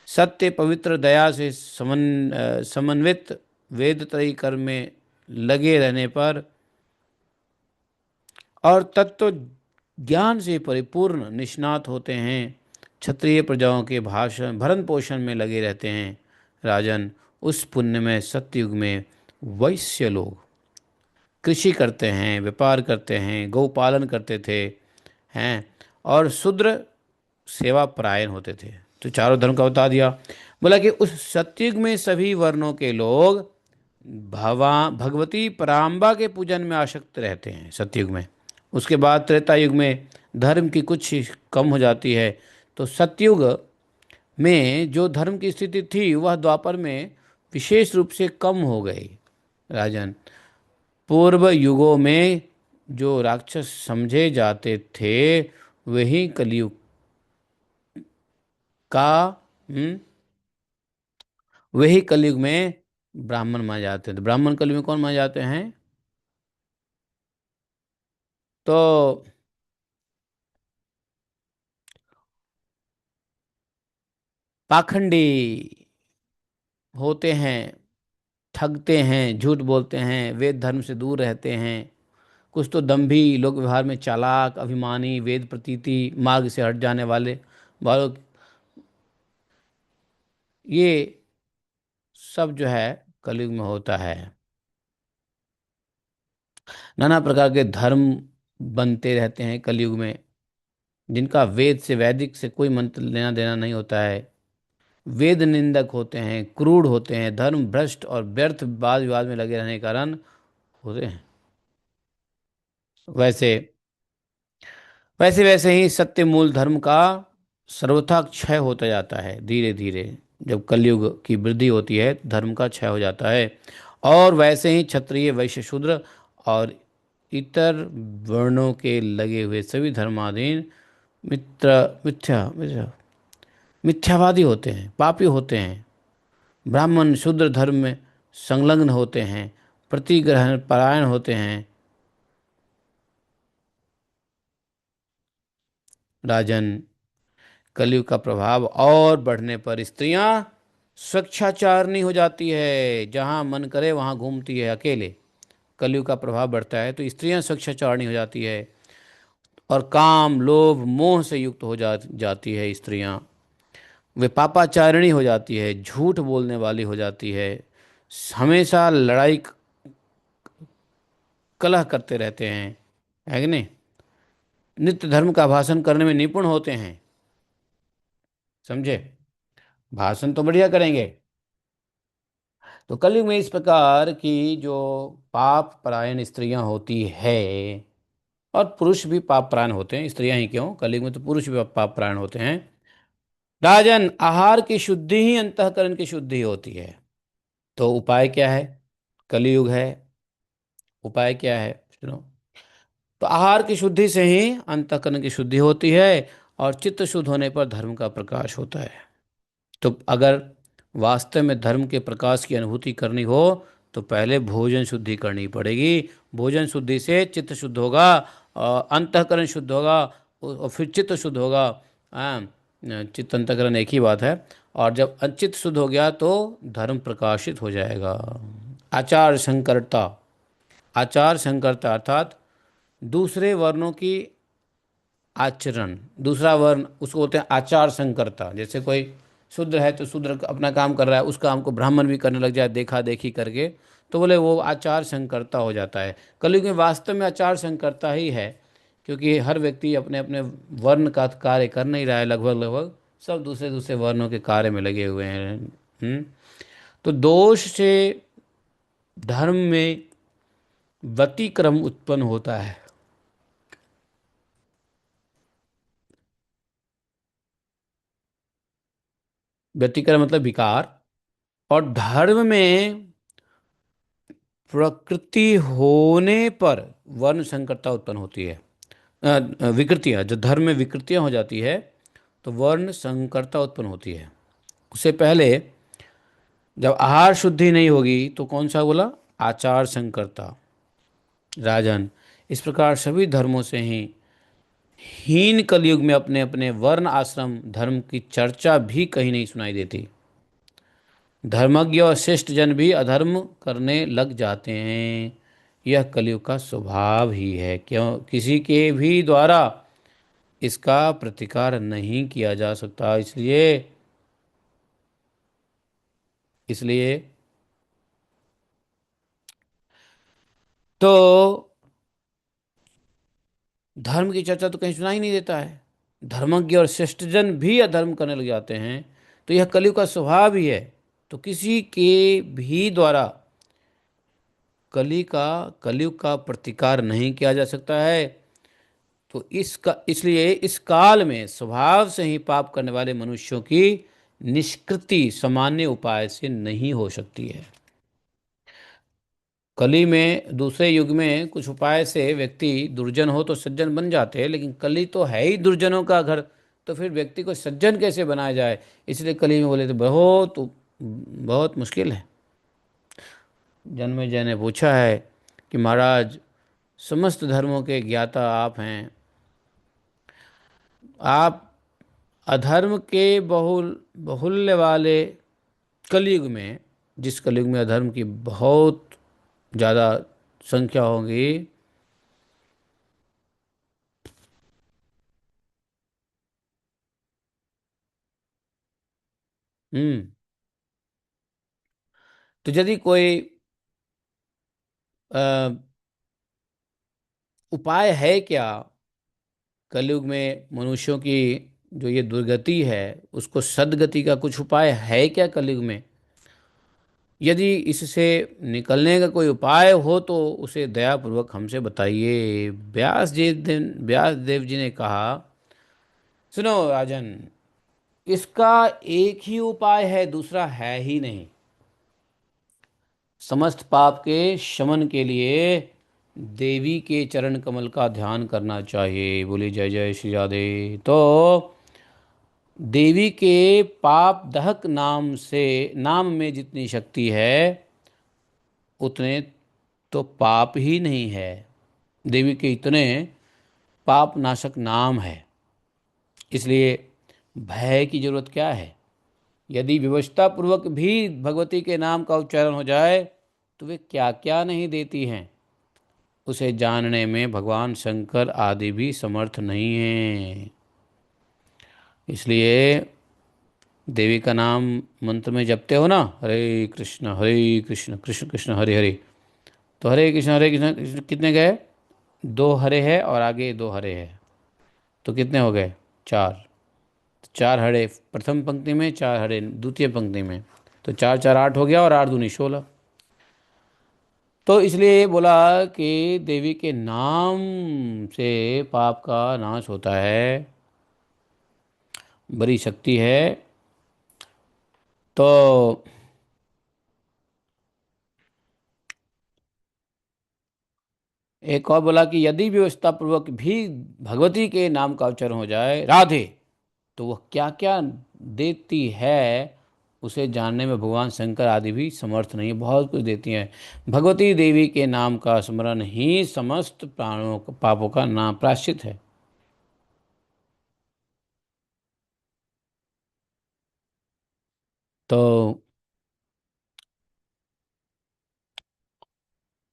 सत्य, पवित्र, दया से समन्वित वेद त्रयी कर्म में लगे रहने पर और तत्व ज्ञान से परिपूर्ण निष्णात होते हैं, क्षत्रिय प्रजाओं के भाषण भरण पोषण में लगे रहते हैं। राजन, उस पुण्य में सतयुग में वैश्य लोग कृषि करते हैं, व्यापार करते हैं, गौपालन करते थे, हैं, और शूद्र सेवा परायण होते थे। तो चारों धर्म का बता दिया। बोला कि उस सतयुग में सभी वर्णों के लोग भगवती पराम्बा के पूजन में आसक्त रहते हैं, सतयुग में। उसके बाद त्रेता युग में धर्म की कुछ कम हो जाती है। तो सतयुग में जो धर्म की स्थिति थी वह द्वापर में विशेष रूप से कम हो गई। राजन, पूर्व युगों में जो राक्षस समझे जाते थे वही कलयुग का वही कलयुग में ब्राह्मण माने जाते थे। ब्राह्मण कलयुग में कौन माने जाते हैं? तो पाखंडी होते हैं, ठगते हैं, झूठ बोलते हैं, वेद धर्म से दूर रहते हैं। कुछ तो दंभी, लोक व्यवहार में चालाक, अभिमानी, वेद प्रतीति मार्ग से हट जाने वालों, ये सब जो है कलयुग में होता है। नाना प्रकार के धर्म बनते रहते हैं कलयुग में, जिनका वेद से, वैदिक से कोई मंत्र लेना देना नहीं होता है। वेद निंदक होते हैं, क्रूर होते हैं, धर्म भ्रष्ट और व्यर्थ वाद विवाद में लगे रहने के कारण होते हैं। वैसे वैसे वैसे ही सत्य मूल धर्म का सर्वथा क्षय होता जाता है धीरे धीरे। जब कलयुग की वृद्धि होती है धर्म का क्षय हो जाता है। और वैसे ही क्षत्रिय, वैश्य, शूद्र और इतर वर्णों के लगे हुए सभी धर्माधीन मित्र मिथ्या मिथ्या मिथ्यावादी होते हैं, पापी होते हैं। ब्राह्मण शूद्र धर्म में संलग्न होते हैं, प्रतिग्रहण परायण होते हैं। राजन, कलयुग का प्रभाव और बढ़ने पर स्त्रियां स्वच्छाचारिणी हो जाती है, जहां मन करे वहां घूमती है अकेले। कलयुग का प्रभाव बढ़ता है तो स्त्रियां स्वच्छाचारिणी हो जाती है, और काम, लोभ, मोह से युक्त हो जाती है स्त्रियां। वे पापाचारिणी हो जाती है, झूठ बोलने वाली हो जाती है, हमेशा लड़ाई कलह करते रहते हैं, है कि नहीं। नित्य धर्म का भाषण करने में निपुण होते हैं, समझे। भाषण तो बढ़िया करेंगे। तो कलयुग में इस प्रकार की जो पाप परायण स्त्रियां होती है, और पुरुष भी पाप परायण होते हैं, स्त्रियां ही क्यों, कलयुग में तो पुरुष भी पाप परायण होते हैं। राजन, आहार की शुद्धि ही अंतःकरण की शुद्धि होती है। तो उपाय क्या है, कलयुग है, उपाय क्या है सुनो। तो आहार की शुद्धि से ही अंतःकरण की शुद्धि होती है, और चित्त शुद्ध होने पर धर्म का प्रकाश होता है। तो अगर वास्तव में धर्म के प्रकाश की अनुभूति करनी हो तो पहले भोजन शुद्धि करनी पड़ेगी। भोजन शुद्धि से चित्त शुद्ध होगा, और अंतःकरण शुद्ध होगा, और फिर चित्त शुद्ध होगा। हाँ, चित्त अंतःकरण एक ही बात है। और जब चित्त शुद्ध हो गया तो धर्म प्रकाशित हो जाएगा। आचार संकरता, आचार संकरता अर्थात दूसरे वर्णों की आचरण, दूसरा वर्ण उसको बोलते हैं आचार संकरता। जैसे कोई शूद्र है तो शूद्र अपना काम कर रहा है, उस काम को ब्राह्मण भी करने लग जाए देखा देखी करके, तो बोले वो आचार संकरता हो जाता है। कलयुग में वास्तव में आचार संकरता ही है, क्योंकि हर व्यक्ति अपने अपने वर्ण का कार्य कर नहीं रहा है, लगभग लगभग सब दूसरे दूसरे वर्णों के कार्य में लगे हुए हैं। तो दोष से धर्म में व्यतिक्रम उत्पन्न होता है। व्यतिक्रम मतलब विकार। और धर्म में प्रकृति होने पर वर्ण संकरता उत्पन्न होती है। विकृतियाँ, जो धर्म में विकृतियाँ हो जाती है तो वर्ण संकरता उत्पन्न होती है। उससे पहले जब आहार शुद्धि नहीं होगी तो कौन सा बोला, आचार संकरता। राजन, इस प्रकार सभी धर्मों से ही हीन कलयुग में अपने अपने वर्ण आश्रम धर्म की चर्चा भी कहीं नहीं सुनाई देती। धर्मज्ञ और श्रेष्ठ जन भी अधर्म करने लग जाते हैं। यह कलयुग का स्वभाव ही है, क्यों किसी के भी द्वारा इसका प्रतिकार नहीं किया जा सकता। इसलिए इसलिए तो धर्म की चर्चा तो कहीं सुना ही नहीं देता है। धर्मज्ञ और श्रेष्ठजन भी अधर्म करने लग जाते हैं, तो यह कलयुग का स्वभाव ही है। तो किसी के भी द्वारा कलयुग का प्रतिकार नहीं किया जा सकता है। तो इसलिए इस काल में स्वभाव से ही पाप करने वाले मनुष्यों की निष्कृति सामान्य उपाय से नहीं हो सकती है। कली में, दूसरे युग में कुछ उपाय से व्यक्ति दुर्जन हो तो सज्जन बन जाते हैं, लेकिन कली तो है ही दुर्जनों का घर, तो फिर व्यक्ति को सज्जन कैसे बनाया जाए। इसलिए कली में बोले तो बहुत बहुत मुश्किल है। जन्मेजय ने पूछा है कि महाराज, समस्त धर्मों के ज्ञाता आप हैं, आप अधर्म के बहुल्य वाले कलयुग में, जिस कलयुग में अधर्म की बहुत ज़्यादा संख्या होगी। हम्म। तो यदि कोई अ, उपाय है क्या कलयुग में मनुष्यों की जो ये दुर्गति है उसको सद्गति का कुछ उपाय है क्या कलयुग में? यदि इससे निकलने का कोई उपाय हो तो उसे दयापूर्वक हमसे बताइए। व्यास देव जी ने कहा, सुनो राजन, इसका एक ही उपाय है, दूसरा है ही नहीं। समस्त पाप के शमन के लिए देवी के चरण कमल का ध्यान करना चाहिए। बोली जय जय श्री राधे। तो देवी के पाप दहक नाम में जितनी शक्ति है उतने तो पाप ही नहीं है। देवी के इतने पाप नाशक नाम है। इसलिए भय की जरूरत क्या है? यदि विवशता पूर्वक भी भगवती के नाम का उच्चारण हो जाए तो वे क्या क्या नहीं देती हैं, उसे जानने में भगवान शंकर आदि भी समर्थ नहीं हैं। इसलिए देवी का नाम मंत्र में जपते हो ना, हरे कृष्ण कृष्ण कृष्ण हरे हरे, तो हरे कृष्ण कृष्ण कितने गए? दो हरे है और आगे दो हरे है, तो कितने हो गए? चार। चार हरे प्रथम पंक्ति में, चार हरे द्वितीय पंक्ति में, तो चार चार आठ हो गया और आठ दूनी 16। तो इसलिए बोला कि देवी के नाम से पाप का नाश होता है, बड़ी शक्ति है। तो एक और बोला कि यदि व्यवस्था पूर्वक भी भगवती के नाम का उच्चारण हो जाए राधे, तो वह क्या क्या देती है उसे जानने में भगवान शंकर आदि भी समर्थ नहीं। बहुत कुछ देती हैं। भगवती देवी के नाम का स्मरण ही समस्त प्राणों पापों का नाम प्रायश्चित है। तो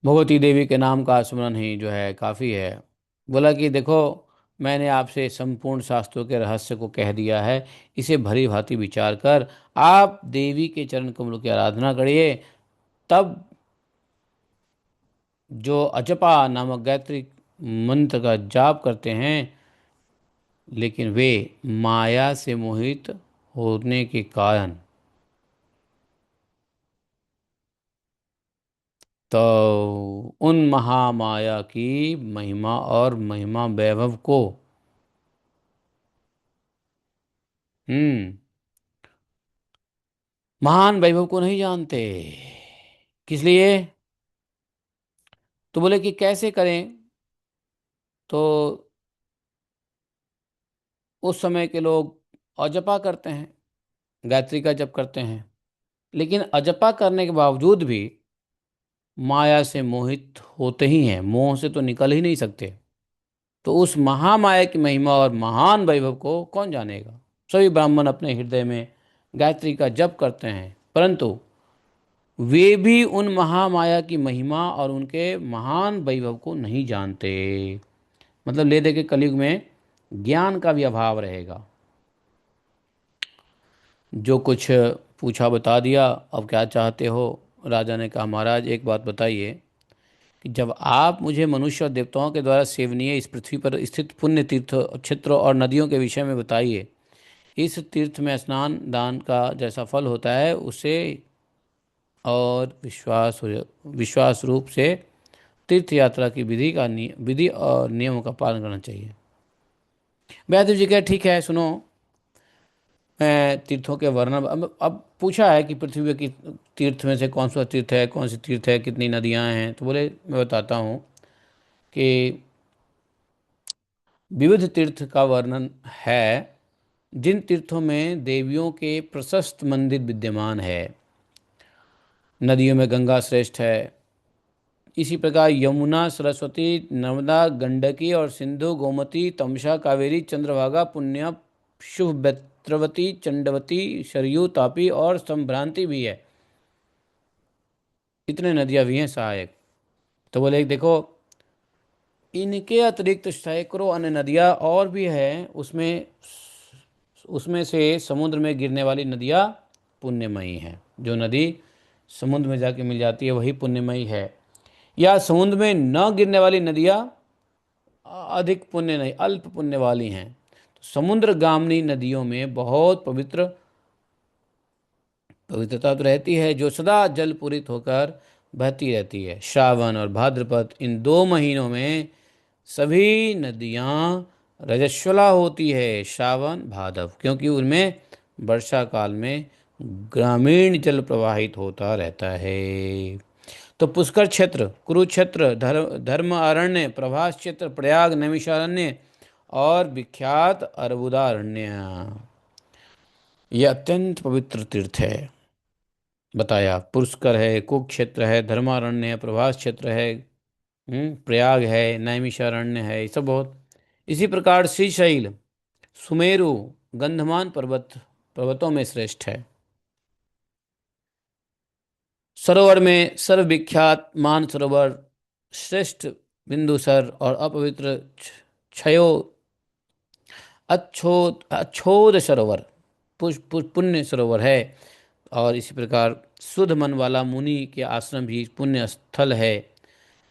भगवती देवी के नाम का स्मरण ही जो है काफ़ी है। बोला कि देखो, मैंने आपसे संपूर्ण शास्त्रों के रहस्य को कह दिया है, इसे भली भांति विचार कर आप देवी के चरण कमलों की आराधना करिए। तब जो अजपा नामक गायत्री मंत्र का जाप करते हैं, लेकिन वे माया से मोहित होने के कारण, तो उन महामाया की महिमा और महिमा वैभव को, हम्म, महान वैभव को नहीं जानते। किस लिए? तो बोले कि कैसे करें? तो उस समय के लोग अजपा करते हैं, गायत्री का जप करते हैं, लेकिन अजपा करने के बावजूद भी माया से मोहित होते ही हैं, मोह से तो निकल ही नहीं सकते। तो उस महामाया की महिमा और महान वैभव को कौन जानेगा? सभी ब्राह्मण अपने हृदय में गायत्री का जप करते हैं, परंतु वे भी उन महामाया की महिमा और उनके महान वैभव को नहीं जानते। मतलब ले दे के कलयुग में ज्ञान का भी अभाव रहेगा। जो कुछ पूछा बता दिया, अब क्या चाहते हो? राजा ने कहा, महाराज एक बात बताइए कि जब आप मुझे मनुष्य और देवताओं के द्वारा सेवनीय इस पृथ्वी पर स्थित पुण्य तीर्थ क्षेत्र और नदियों के विषय में बताइए। इस तीर्थ में स्नान दान का जैसा फल होता है उसे और विश्वास रूप से तीर्थ यात्रा की विधि और नियमों का पालन करना चाहिए। व्यासदेव जी कहे, ठीक है, सुनो, मैं तीर्थों के वर्णन अब पूछा है कि पृथ्वी की तीर्थ में से कौन सा तीर्थ है, कौन सी तीर्थ है, कितनी नदियां हैं, तो बोले मैं बताता हूँ कि विविध तीर्थ का वर्णन है। जिन तीर्थों में देवियों के प्रशस्त मंदिर विद्यमान है, नदियों में गंगा श्रेष्ठ है। इसी प्रकार यमुना, सरस्वती, नर्मदा, गंडकी और सिंधु, गोमती, तमसा, कावेरी, चंद्रभागा, पुण्य शुभ बेत्रवती, चंडवती, सरयू, तापी और संभ्रांति भी है। इतने नदियां भी हैं सहायक। तो बोले देखो, इनके अतिरिक्त सैकड़ों अन्य नदियां और भी हैं, उसमें उसमें से समुद्र में गिरने वाली नदियां पुण्यमयी हैं। जो नदी समुद्र में जाके मिल जाती है वही पुण्यमयी है। या समुद्र में न गिरने वाली नदियां अधिक पुण्य नहीं, अल्प पुण्य वाली हैं। तो समुद्र गामिनी नदियों में बहुत पवित्रता तो रहती है, जो सदा जल पूरित होकर बहती रहती है। श्रावण और भाद्रपद, इन 2 महीनों में सभी नदियां रजस्वला होती है। श्रावण भादव, क्योंकि उनमें वर्षा काल में ग्रामीण जल प्रवाहित होता रहता है। तो पुष्कर क्षेत्र, कुरुक्षेत्र, धर्म अरण्य, प्रभास क्षेत्र, प्रयाग, नैमिषारण्य और विख्यात अर्बुदारण्य, ये अत्यंत पवित्र तीर्थ है। बताया, पुष्कर है, कुरुक्षेत्र है, धर्मारण्य है, प्रभास क्षेत्र है, प्रयाग है, नैमिषारण्य है, ये सब बहुत। इसी प्रकार श्रीशैल, सुमेरु, गंधमान पर्वतों में श्रेष्ठ है। सरोवर में सर्वविख्यात मान सरोवर, श्रेष्ठ बिंदुसर और अपवित्र क्षयो अच्छोद सरोवर, पुण्य सरोवर है। और इसी प्रकार शुद्ध मन वाला मुनि के आश्रम भी पुण्य स्थल है।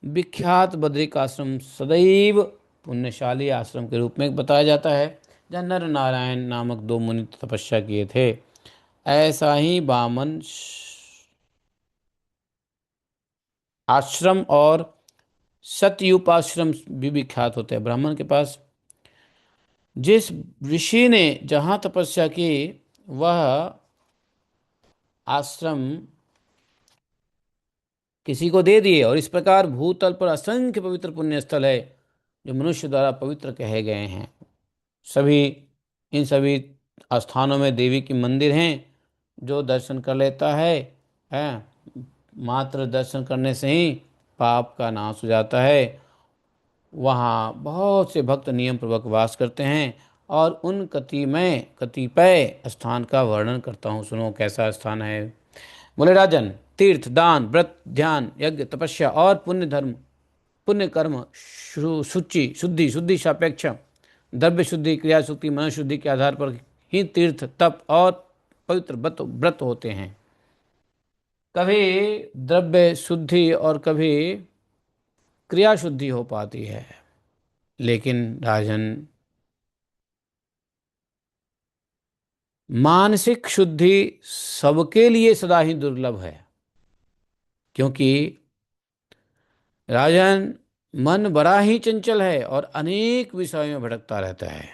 विख्यात बद्रिक आश्रम सदैव पुण्यशाली आश्रम के रूप में बताया जाता है, जहाँ नर नारायण नामक 2 मुनि तपस्या किए थे। ऐसा ही बामन आश्रम और सतयुपाश्रम भी विख्यात होते हैं। ब्राह्मण के पास जिस ऋषि ने जहाँ तपस्या की, वह आश्रम किसी को दे दिए। और इस प्रकार भूतल पर असंख्य पवित्र पुण्य स्थल है, जो मनुष्य द्वारा पवित्र कहे गए हैं। सभी इन सभी स्थानों में देवी के मंदिर हैं। जो दर्शन कर लेता है, मात्र दर्शन करने से ही पाप का नाश हो जाता है। वहाँ बहुत से भक्त नियम पूर्वक वास करते हैं। और उन कतिपय स्थान का वर्णन करता हूँ, सुनो कैसा स्थान है। बोले राजन, तीर्थ, दान, व्रत, ध्यान, यज्ञ, तपस्या और पुण्य कर्म, शुचि, शुद्धि, शुद्धि सापेक्ष, द्रव्य शुद्धि, क्रिया शुद्धि, मन शुद्धि के आधार पर ही तीर्थ, तप और पवित्र व्रत होते हैं। कभी द्रव्य शुद्धि और कभी क्रिया शुद्धि हो पाती है, लेकिन राजन, मानसिक शुद्धि सबके लिए सदा ही दुर्लभ है। क्योंकि राजन, मन बड़ा ही चंचल है और अनेक विषयों में भटकता रहता है।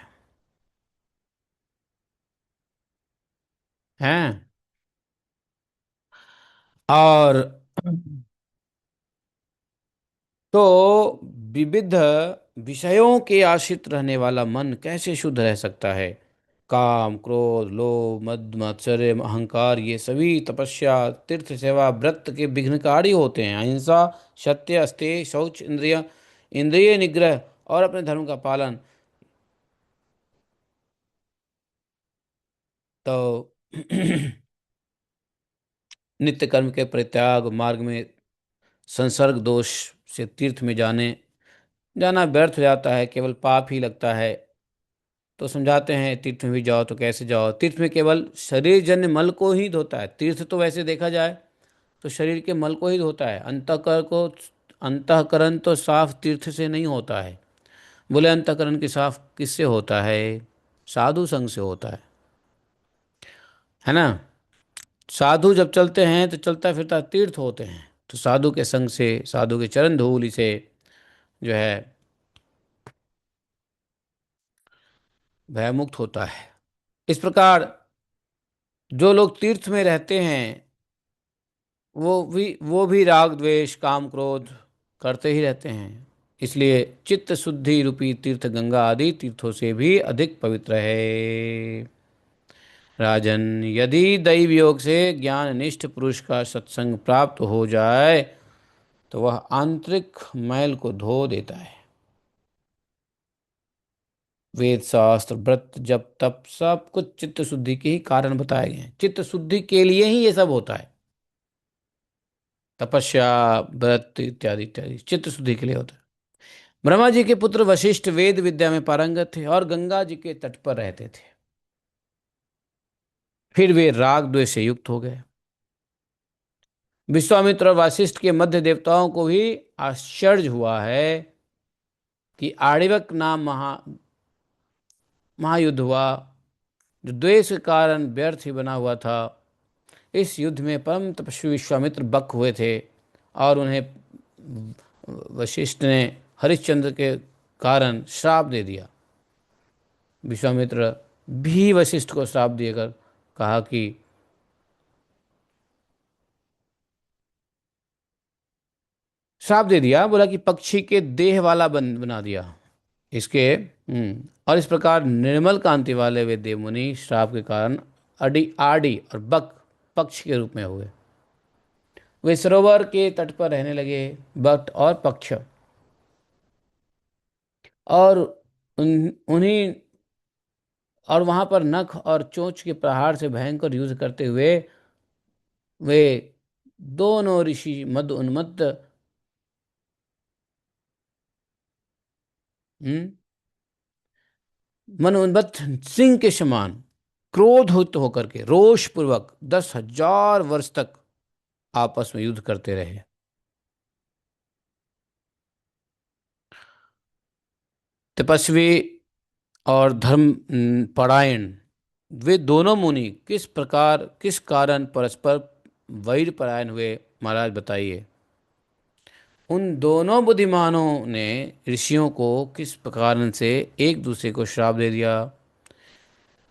हैं? और तो विविध विषयों के आश्रित रहने वाला मन कैसे शुद्ध रह सकता है। काम, क्रोध, लोभ, मद, मात्सर्य, अहंकार, ये सभी तपस्या, तीर्थ सेवा, व्रत के विघ्नकारी होते हैं। अहिंसा, सत्य, अस्तेय, शौच, इंद्रिय निग्रह और अपने धर्म का पालन, तो नित्य कर्म के परित्याग, मार्ग में संसर्ग दोष से तीर्थ में जाना व्यर्थ हो जाता है, केवल पाप ही लगता है। तो समझाते हैं, तीर्थ में भी जाओ तो कैसे जाओ। तीर्थ में केवल शरीर जन्य मल को ही धोता है। तीर्थ तो वैसे देखा जाए तो शरीर के मल को ही धोता है। अंतःकरण तो साफ तीर्थ से नहीं होता है। बोले अंतःकरण की साफ किससे होता है? साधु संग से होता है ना। साधु जब चलते हैं तो चलता फिरता तीर्थ होते हैं। तो साधु के संग से, साधु के चरण धूलि से जो है भयमुक्त होता है। इस प्रकार जो लोग तीर्थ में रहते हैं, वो भी राग द्वेष काम क्रोध करते ही रहते हैं। इसलिए चित्त शुद्धि रूपी तीर्थ गंगा आदि तीर्थों से भी अधिक पवित्र है। राजन, यदि दैव योग से ज्ञान निष्ठ पुरुष का सत्संग प्राप्त हो जाए, तो वह आंतरिक मैल को धो देता है। वेद शास्त्र व्रत जप तप सब कुछ चित्त शुद्धि के ही कारण बताए गए हैं। चित्त शुद्धि के लिए ही ये सब होता है। तपस्या, व्रत इत्यादि इत्यादि चित्त शुद्धि के लिए होता है। ब्रह्मा जी के पुत्र वशिष्ठ वेद विद्या में पारंगत थे और गंगा जी के तट पर रहते थे। फिर वे राग द्वेष से युक्त हो गए। विश्वामित्र और वशिष्ठ के मध्य देवताओं को भी आश्चर्य हुआ है कि आड़िवक नाम महायुद्ध हुआ, जो द्वेष के कारण व्यर्थ ही बना हुआ था। इस युद्ध में परम तपस्वी विश्वामित्र बक हुए थे और उन्हें वशिष्ठ ने हरिश्चंद्र के कारण श्राप दे दिया। विश्वामित्र भी वशिष्ठ को श्राप देकर कहा कि श्राप दे दिया, बोला कि पक्षी के देह वाला बना दिया इसके। और इस प्रकार निर्मल कांति वाले वे देवमुनि श्राप के कारण अडी आडी और बक पक्ष के रूप में हुए। वे सरोवर के तट पर रहने लगे। बट और पक्ष और उन्हीं और वहां पर नख और चोंच के प्रहार से भयंकर युद्ध करते हुए वे दोनों ऋषि मद उन्मत्त हम्म, मन उन्मत्त सिंह के समान क्रोधयुक्त होकर के रोष पूर्वक 10,000 वर्ष तक आपस में युद्ध करते रहे। तपस्वी और धर्म परायण वे दोनों मुनि किस कारण परस्पर वैर परायण हुए, महाराज बताइए। उन दोनों बुद्धिमानों ने ऋषियों को किस कारण से एक दूसरे को श्राप दे दिया।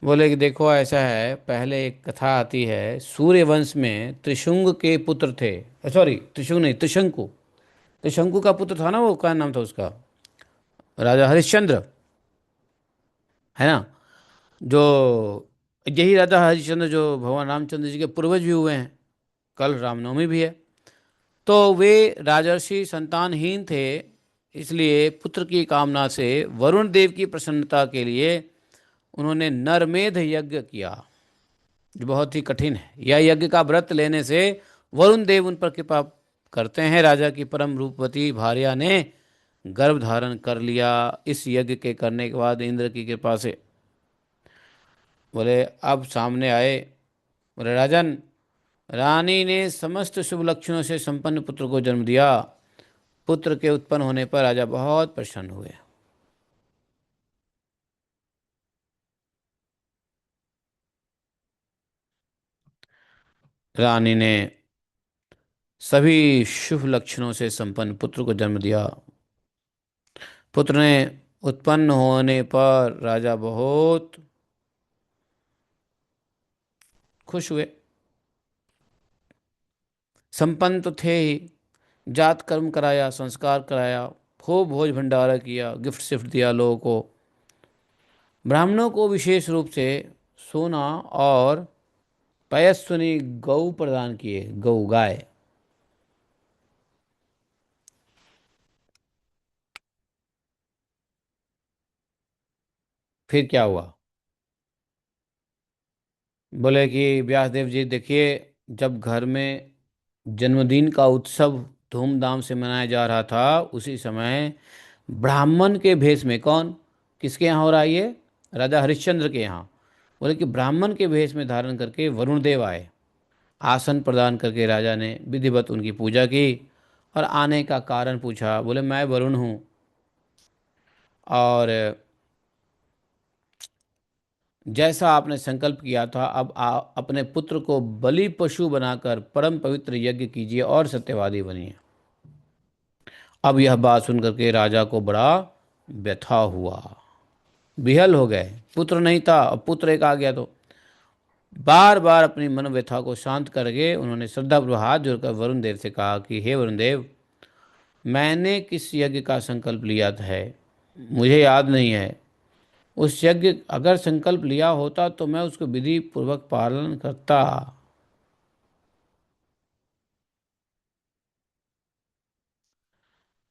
बोले कि देखो ऐसा है, पहले एक कथा आती है, सूर्य वंश में त्रिशुंग के पुत्र थे। सॉरी, त्रिशुंग नहीं, त्रिशंकु। त्रिशंकु का पुत्र था ना, वो क्या नाम था उसका, राजा हरिश्चंद्र, है ना। जो यही राजा हरिश्चंद्र जो भगवान रामचंद्र जी के पूर्वज भी हुए हैं। कल रामनवमी भी है। तो वे राजर्षि संतानहीन थे, इसलिए पुत्र की कामना से वरुण देव की प्रसन्नता के लिए उन्होंने नरमेध यज्ञ किया, जो बहुत ही कठिन है। यह यज्ञ का व्रत लेने से वरुण देव उन पर कृपा करते हैं। राजा की परम रूपवती भार्या ने गर्भ धारण कर लिया इस यज्ञ के करने के बाद इंद्र की कृपा से। बोले अब सामने आए, बोले राजन, रानी ने समस्त शुभ लक्षणों से संपन्न पुत्र को जन्म दिया। पुत्र के उत्पन्न होने पर राजा बहुत प्रसन्न हुए। रानी ने सभी शुभ लक्षणों से संपन्न पुत्र को जन्म दिया। पुत्र ने उत्पन्न होने पर राजा बहुत खुश हुए। संपन्न तो थे ही, जात कर्म कराया, संस्कार कराया, खूब भोज भंडारा किया, गिफ्ट सिफ्ट दिया लोगों को। ब्राह्मणों को विशेष रूप से सोना और पयस्विनी गौ प्रदान किए, गौ गाय। फिर क्या हुआ। बोले कि व्यासदेव जी देखिए, जब घर में जन्मदिन का उत्सव धूमधाम से मनाया जा रहा था, उसी समय ब्राह्मण के भेष में, कौन किसके यहाँ हो रहा है ये, राजा हरिश्चंद्र के यहाँ। बोले कि ब्राह्मण के भेष में धारण करके वरुण देव आए। आसन प्रदान करके राजा ने विधिवत उनकी पूजा की और आने का कारण पूछा। बोले मैं वरुण हूँ और जैसा आपने संकल्प किया था, अब अपने पुत्र को बलि पशु बनाकर परम पवित्र यज्ञ कीजिए और सत्यवादी बनिए। अब यह बात सुनकर के राजा को बड़ा व्यथा हुआ, विहल हो गए। पुत्र नहीं था, अब पुत्र एक आ गया। तो बार बार अपनी मनोव्यथा को शांत करके उन्होंने श्रद्धापूर्वक हाथ जोड़कर वरुण देव से कहा कि हे वरुण देव, मैंने किस यज्ञ का संकल्प लिया है मुझे याद नहीं है। उस यज्ञ अगर संकल्प लिया होता तो मैं उसको विधि पूर्वक पालन करता।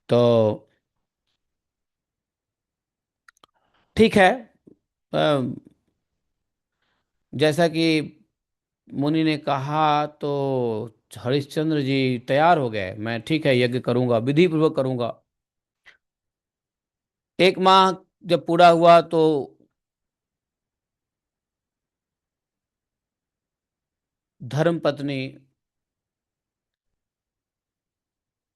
तो ठीक है। अ, जैसा कि मुनि ने कहा, तो हरिश्चंद्र जी तैयार हो गए। मैं ठीक है, यज्ञ करूंगा, विधि पूर्वक करूंगा। एक माह जब पूरा हुआ तो धर्म पत्नी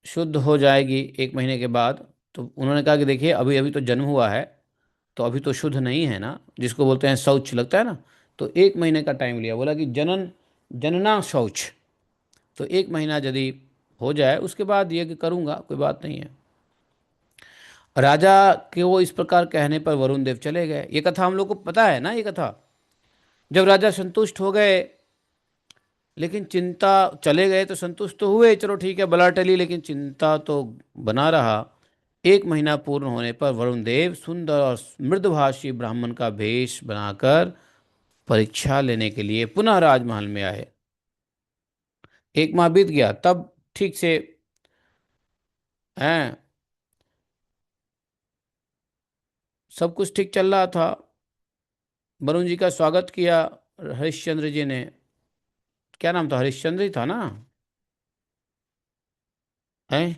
शुद्ध हो जाएगी एक महीने के बाद। तो उन्होंने कहा कि देखिए, अभी अभी तो जन्म हुआ है, तो अभी तो शुद्ध नहीं है ना, जिसको बोलते हैं शौच लगता है ना। तो एक महीने का टाइम लिया, बोला कि जनन जनना शौच। तो एक महीना यदि हो जाए उसके बाद यज्ञ करूंगा, कोई बात नहीं है। राजा के वो इस प्रकार कहने पर वरुण देव चले गए। ये कथा हम लोग को पता है ना, ये कथा। जब राजा संतुष्ट हो गए, लेकिन चिंता, चले गए तो संतुष्ट तो हुए, चलो ठीक है, बला टली, लेकिन चिंता तो बना रहा। एक महीना पूर्ण होने पर वरुण देव सुंदर और मृदुभाषी ब्राह्मण का वेश बनाकर परीक्षा लेने के लिए पुनः राजमहल में आए। एक माह बीत गया, तब ठीक से हैं, सब कुछ ठीक चल रहा था। वरुण जी का स्वागत किया हरिश्चंद्र जी ने। क्या नाम था? हरिश्चंद्र ही था ना? है,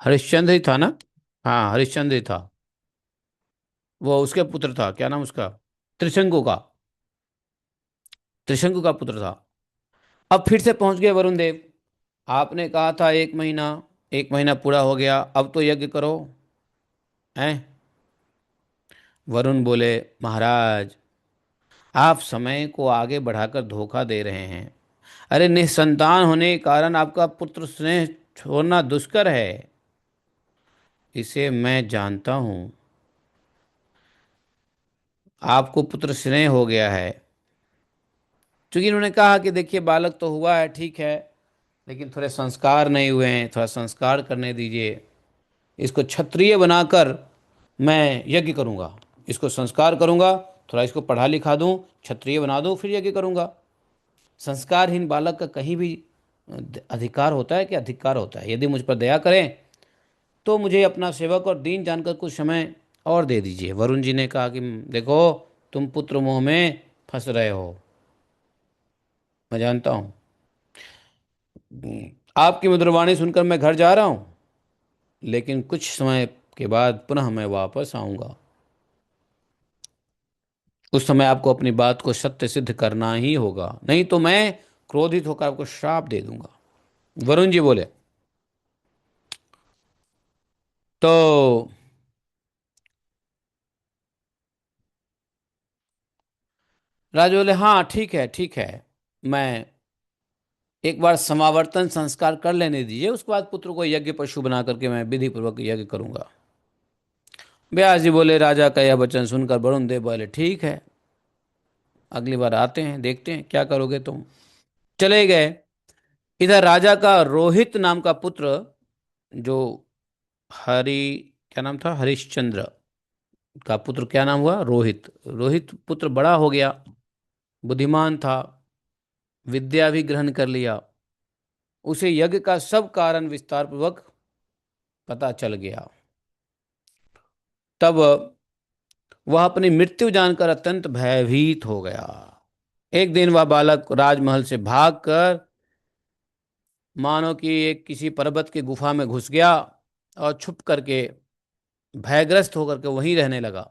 हरिश्चंद्र ही था ना? हाँ, हरिश्चंद्र ही था। वो उसके पुत्र था, क्या नाम उसका? त्रिशंकु का। त्रिशंकु का पुत्र था। अब फिर से पहुंच गए वरुण देव। आपने कहा था एक महीना, एक महीना पूरा हो गया, अब तो यज्ञ करो। हैं? वरुण बोले, महाराज, आप समय को आगे बढ़ाकर धोखा दे रहे हैं। अरे, निसंतान होने के कारण आपका पुत्र स्नेह छोड़ना दुष्कर है, इसे मैं जानता हूं। आपको पुत्र स्नेह हो गया है। क्योंकि इन्होंने कहा कि देखिए, बालक तो हुआ है, ठीक है, लेकिन थोड़े संस्कार नहीं हुए हैं, थोड़ा संस्कार करने दीजिए। इसको क्षत्रिय बनाकर मैं यज्ञ करूंगा, इसको संस्कार करूंगा, थोड़ा इसको पढ़ा लिखा दूं, क्षत्रिय बना दूं, फिर यज्ञ करूंगा। संस्कारहीन बालक का कहीं भी अधिकार होता है कि अधिकार होता है? यदि मुझ पर दया करें तो मुझे अपना सेवक और दीन जानकर कुछ समय और दे दीजिए। वरुण जी ने कहा कि देखो, तुम पुत्र मोह में फंस रहे हो, मैं जानता हूँ। आपकी मधुरवाणी सुनकर मैं घर जा रहा हूँ, लेकिन कुछ समय के बाद पुनः मैं वापस आऊँगा। उस समय आपको अपनी बात को सत्य सिद्ध करना ही होगा, नहीं तो मैं क्रोधित होकर आपको श्राप दे दूंगा। वरुण जी बोले। तो राजा बोले, हाँ ठीक है, ठीक है, मैं एक बार समावर्तन संस्कार कर लेने दीजिए, उसके बाद पुत्र को यज्ञ पशु बना करके मैं विधि पूर्वक यज्ञ करूंगा। व्यास जी बोले, राजा का यह वचन सुनकर वरुण देव बोले, ठीक है, अगली बार आते हैं, देखते हैं क्या करोगे तुम। चले गए। इधर राजा का रोहित नाम का पुत्र, जो हरि क्या नाम था, हरिश्चंद्र का पुत्र, क्या नाम हुआ? रोहित। रोहित पुत्र बड़ा हो गया, बुद्धिमान था, विद्या भी ग्रहण कर लिया। उसे यज्ञ का सब कारण विस्तार पूर्वक पता चल गया। तब वह अपनी मृत्यु जानकर अत्यंत भयभीत हो गया। एक दिन वह बालक राजमहल से भागकर मानो कि एक किसी पर्वत की गुफा में घुस गया और छुप करके भयग्रस्त होकर के वहीं रहने लगा।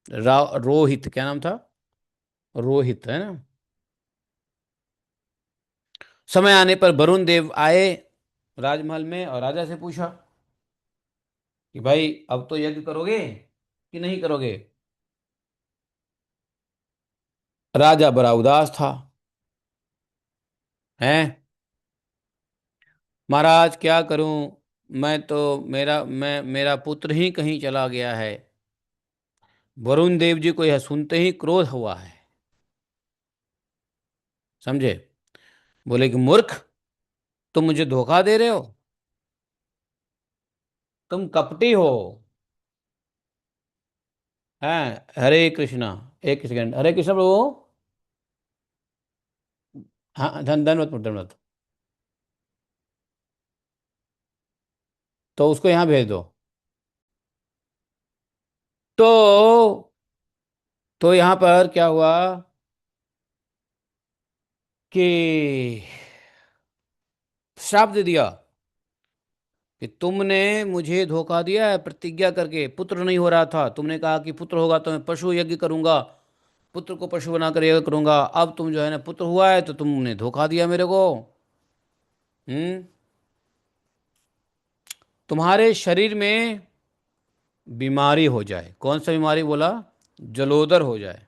रोहित, क्या नाम था? रोहित है ना? समय आने पर वरुण देव आए राजमहल में और राजा से पूछा कि भाई, अब तो यज्ञ करोगे कि नहीं करोगे? राजा बड़ा उदास था। हैं? महाराज, क्या करूं, मैं तो मेरा पुत्र ही कहीं चला गया है। वरुण देव जी को यह सुनते ही क्रोध हुआ है। समझे? बोले कि मूर्ख, तुम मुझे धोखा दे रहे हो, तुम कपटी हो। हैं? हरे कृष्णा। एक सेकंड, हरे कृष्ण प्रभु। हाँ, धन्यवाद, धन्यवाद। तो उसको यहाँ भेज दो। तो यहां पर क्या हुआ कि श्राप दे दिया कि तुमने मुझे धोखा दिया है, प्रतिज्ञा करके पुत्र नहीं हो रहा था, तुमने कहा कि पुत्र होगा तो मैं पशु यज्ञ करूंगा, पुत्र को पशु बनाकर यज्ञ करूंगा। अब तुम जो है ना पुत्र हुआ है तो तुमने धोखा दिया मेरे को। हम्म। तुम्हारे शरीर में बीमारी हो जाए। कौन सा बीमारी बोला? जलोदर हो जाए।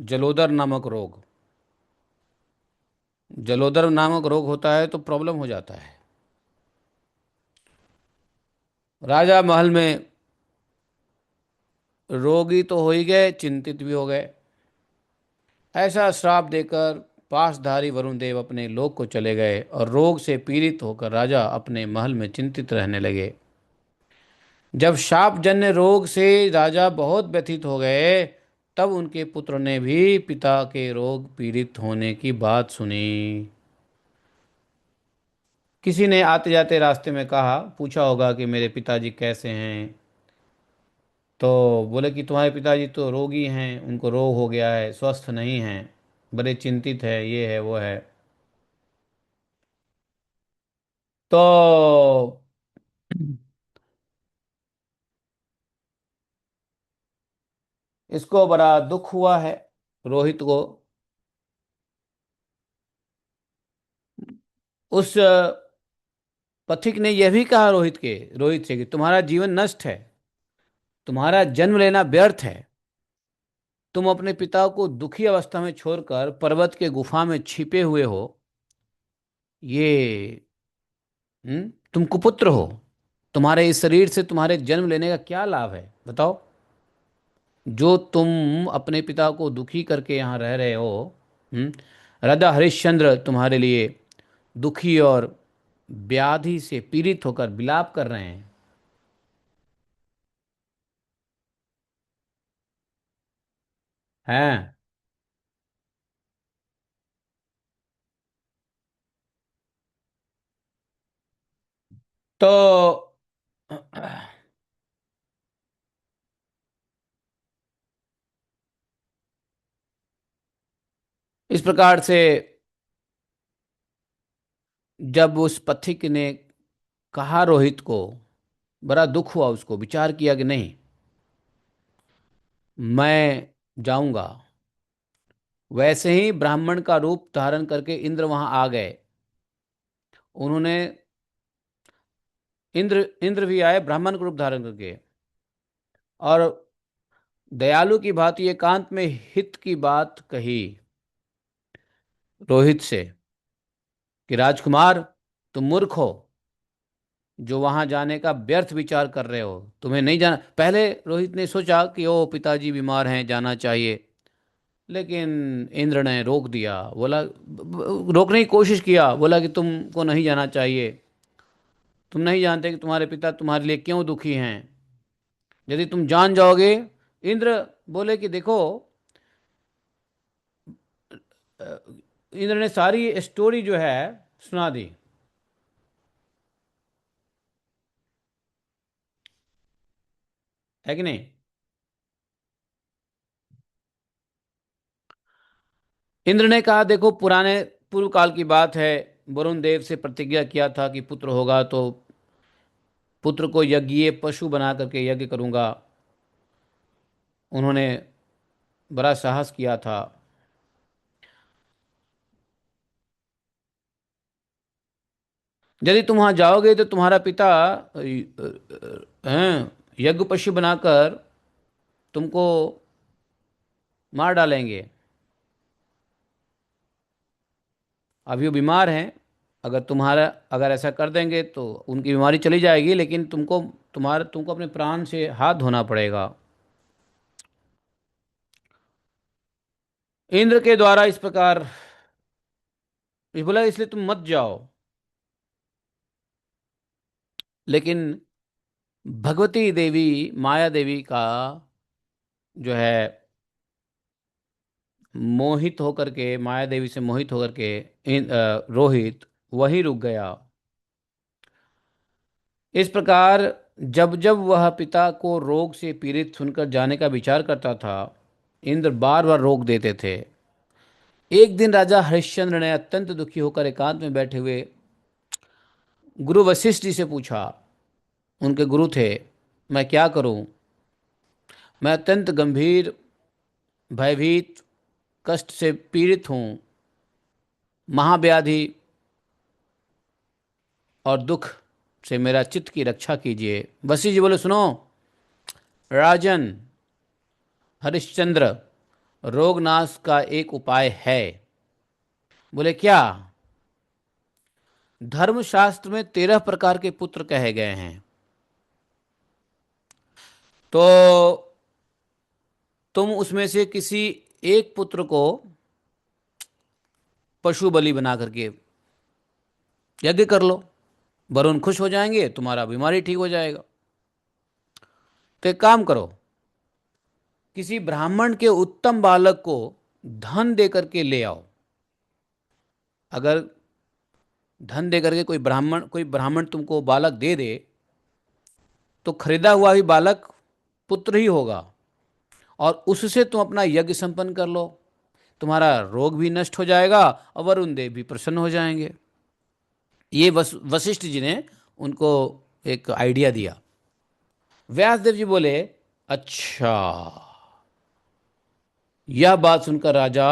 जलोदर नामक रोग। जलोदर नामक रोग होता है तो प्रॉब्लम हो जाता है। राजा महल में रोगी तो हो ही गए, चिंतित भी हो गए। ऐसा श्राप देकर पासधारी वरुण देव अपने लोक को चले गए और रोग से पीड़ित होकर राजा अपने महल में चिंतित रहने लगे। जब शापजन्य रोग से राजा बहुत व्यथित हो गए, तब उनके पुत्र ने भी पिता के रोग पीड़ित होने की बात सुनी। किसी ने आते जाते रास्ते में कहा, पूछा होगा कि मेरे पिताजी कैसे हैं, तो बोले कि तुम्हारे पिताजी तो रोगी हैं, उनको रोग हो गया है, स्वस्थ नहीं हैं, बड़े चिंतित है, ये है वो है। तो इसको बड़ा दुख हुआ है, रोहित को। उस पथिक ने यह भी कहा रोहित से कि तुम्हारा जीवन नष्ट है, तुम्हारा जन्म लेना व्यर्थ है। तुम अपने पिता को दुखी अवस्था में छोड़कर पर्वत के गुफा में छिपे हुए हो। ये तुम कुपुत्र हो। तुम्हारे इस शरीर से तुम्हारे जन्म लेने का क्या लाभ है, बताओ? जो तुम अपने पिता को दुखी करके यहाँ रह रहे हो। हम्म। राजा हरिश्चंद्र तुम्हारे लिए दुखी और व्याधि से पीड़ित होकर विलाप कर रहे हैं। हैं। तो इस प्रकार से जब उस पथिक ने कहा रोहित को, बड़ा दुख हुआ, उसको विचार किया कि नहीं, मैं जाऊंगा। वैसे ही ब्राह्मण का रूप धारण करके इंद्र वहां आ गए। उन्होंने इंद्र भी आए ब्राह्मण का रूप धारण करके, और दयालु की भांति एकांत में हित की बात कही रोहित से कि राजकुमार, तुम मूर्ख हो जो वहां जाने का व्यर्थ विचार कर रहे हो। तुम्हें नहीं जाना। पहले रोहित ने सोचा कि ओ पिताजी बीमार हैं, जाना चाहिए, लेकिन इंद्र ने रोक दिया। बोला, रोकने की कोशिश किया, बोला कि तुमको नहीं जाना चाहिए। तुम नहीं जानते कि तुम्हारे पिता तुम्हारे लिए क्यों दुखी हैं। यदि तुम जान जाओगे। इंद्र बोले कि देखो, अ, इंद्र ने सारी स्टोरी जो है सुना दी। है कि नहीं? इंद्र ने कहा, देखो, पुराने पूर्व काल की बात है। वरुण देव से प्रतिज्ञा किया था कि पुत्र होगा तो पुत्र को यज्ञीय पशु बना करके यज्ञ करूंगा। उन्होंने बड़ा साहस किया था। यदि तुम वहां जाओगे तो तुम्हारा पिता हैं, यज्ञ पशु बनाकर तुमको मार डालेंगे। अभी वो बीमार हैं। अगर ऐसा कर देंगे तो उनकी बीमारी चली जाएगी, लेकिन तुमको अपने प्राण से हाथ धोना पड़ेगा। इंद्र के द्वारा इस प्रकार इस बोला, इसलिए तुम मत जाओ। लेकिन भगवती देवी, माया देवी का जो है, मोहित होकर के, माया देवी से मोहित होकर के रोहित वहीं रुक गया। इस प्रकार जब जब वह पिता को रोग से पीड़ित सुनकर जाने का विचार करता था, इंद्र बार बार रोक देते थे। एक दिन राजा हरिश्चंद्र ने अत्यंत दुखी होकर एकांत में बैठे हुए गुरु वशिष्ठ जी से पूछा। उनके गुरु थे, मैं क्या करूं? मैं अत्यंत गंभीर, भयभीत, कष्ट से पीड़ित हूं। महाव्याधि और दुख से मेरा चित्त की रक्षा कीजिए। वशिष्ठ जी बोले, सुनो राजन हरिश्चंद्र, रोगनाश का एक उपाय है। बोले, क्या? धर्मशास्त्र में 13 प्रकार के पुत्र कहे गए हैं। तो तुम उसमें से किसी एक पुत्र को पशु बलि बना करके यज्ञ कर लो। वरुण खुश हो जाएंगे, तुम्हारा बीमारी ठीक हो जाएगा। तो एक काम करो, किसी ब्राह्मण के उत्तम बालक को धन दे करके ले आओ। अगर धन दे करके कोई ब्राह्मण तुमको बालक दे दे, तो खरीदा हुआ भी बालक पुत्र ही होगा, और उससे तुम अपना यज्ञ संपन्न कर लो। तुम्हारा रोग भी नष्ट हो जाएगा और वरुण देव भी प्रसन्न हो जाएंगे। ये वशिष्ठ जी ने उनको एक आइडिया दिया। व्यासदेव जी बोले, अच्छा। यह बात सुनकर राजा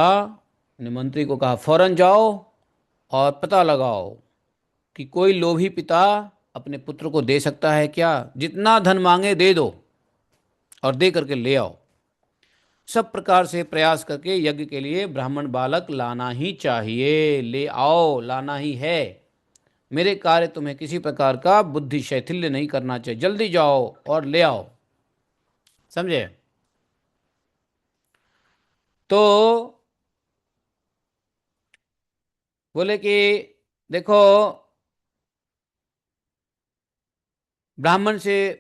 ने मंत्री को कहा, फौरन जाओ और पता लगाओ कि कोई लोभी पिता अपने पुत्र को दे सकता है क्या? जितना धन मांगे दे दो और दे करके ले आओ। सब प्रकार से प्रयास करके यज्ञ के लिए ब्राह्मण बालक लाना ही चाहिए। ले आओ, लाना ही है। मेरे कार्य तुम्हें किसी प्रकार का बुद्धि शैथिल्य नहीं करना चाहिए। जल्दी जाओ और ले आओ। समझे? तो बोले कि देखो, ब्राह्मण से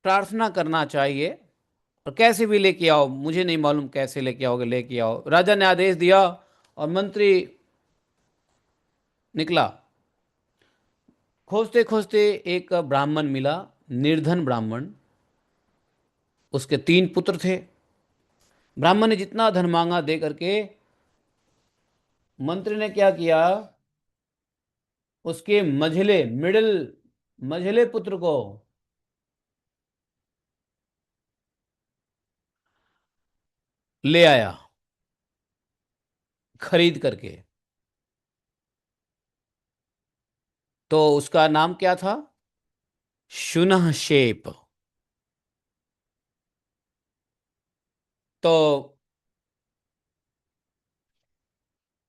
प्रार्थना करना चाहिए और कैसे भी लेके आओ। मुझे नहीं मालूम कैसे लेके आओगे, लेके आओ। राजा ने आदेश दिया और मंत्री निकला। खोजते खोजते एक ब्राह्मण मिला, निर्धन ब्राह्मण। उसके 3 पुत्र थे। ब्राह्मण ने जितना धन मांगा दे करके मंत्री ने क्या किया, उसके मझले पुत्र को ले आया खरीद करके। तो उसका नाम क्या था? शुनहशेप। तो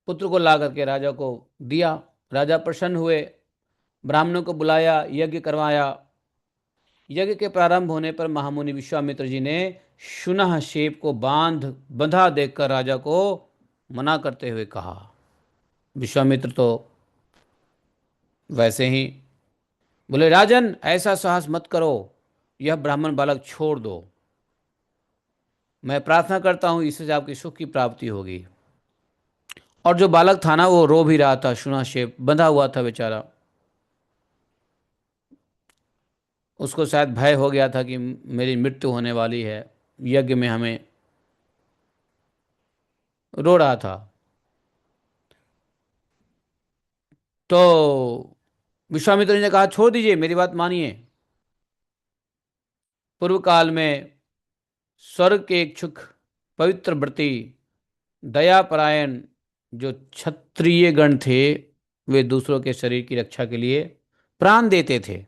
पुत्र को ला करके राजा को दिया। राजा प्रसन्न हुए, ब्राह्मणों को बुलाया, यज्ञ करवाया। यज्ञ के प्रारंभ होने पर महामुनि विश्वामित्र जी ने शुनहशेप को बंधा देखकर राजा को मना करते हुए कहा। विश्वामित्र तो वैसे ही बोले, राजन ऐसा साहस मत करो, यह ब्राह्मण बालक छोड़ दो। मैं प्रार्थना करता हूं इससे आपकी सुख की प्राप्ति होगी। और जो बालक था ना, वो रो भी रहा था, शुनहशेप बंधा हुआ था बेचारा। उसको शायद भय हो गया था कि मेरी मृत्यु होने वाली है, यज्ञ में हमें रो रहा था। तो विश्वामित्र जी ने कहा, छोड़ दीजिए, मेरी बात मानिए। पूर्व काल में स्वर्ग के इच्छुक, पवित्र व्रती, दयापरायण जो क्षत्रिय गण थे, वे दूसरों के शरीर की रक्षा के लिए प्राण देते थे।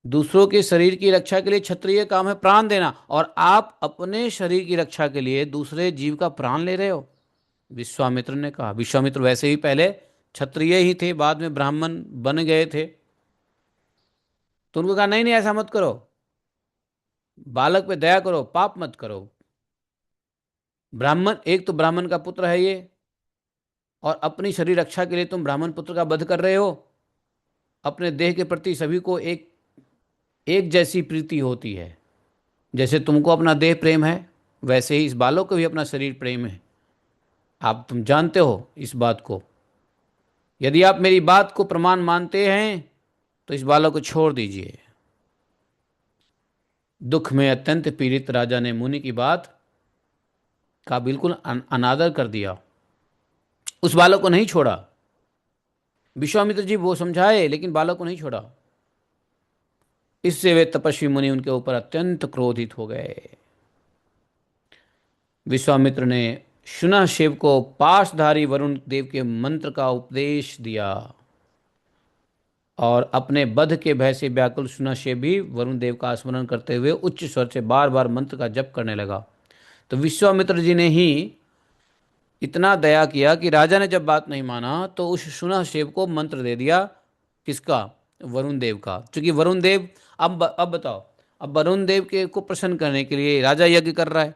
दूसरों के शरीर की रक्षा के लिए क्षत्रिय काम है प्राण देना, और आप अपने शरीर की रक्षा के लिए दूसरे जीव का प्राण ले रहे हो। विश्वामित्र ने कहा। विश्वामित्र वैसे ही पहले क्षत्रिय ही थे, बाद में ब्राह्मण बन गए थे। तो उनको कहा, नहीं नहीं, ऐसा मत करो, बालक पे दया करो, पाप मत करो। ब्राह्मण, एक तो ब्राह्मण का पुत्र है ये, और अपनी शरीर रक्षा के लिए तुम ब्राह्मण पुत्र का वध कर रहे हो। अपने देह के प्रति सभी को एक एक जैसी प्रीति होती है। जैसे तुमको अपना देह प्रेम है, वैसे ही इस बालक को भी अपना शरीर प्रेम है। तुम जानते हो इस बात को। यदि आप मेरी बात को प्रमाण मानते हैं तो इस बालक को छोड़ दीजिए। दुख में अत्यंत पीड़ित राजा ने मुनि की बात का बिल्कुल अनादर कर दिया, उस बालक को नहीं छोड़ा। विश्वामित्र जी वो समझाए लेकिन बालक को नहीं छोड़ा। इससे वे तपस्वी मुनि उनके ऊपर अत्यंत क्रोधित हो गए। विश्वामित्र ने शुनशेव को पाशधारी वरुण देव के मंत्र का उपदेश दिया और अपने वध के भय से व्याकुल शुनशेव भी वरुण देव का स्मरण करते हुए उच्च स्वर से बार बार मंत्र का जप करने लगा। तो विश्वामित्र जी ने ही इतना दया किया कि राजा ने जब बात नहीं माना तो उस शुनशेव को मंत्र दे दिया। किसका? वरुण देव का। क्योंकि वरुण देव, अब बताओ, अब वरुण देव के को प्रसन्न करने के लिए राजा यज्ञ कर रहा है,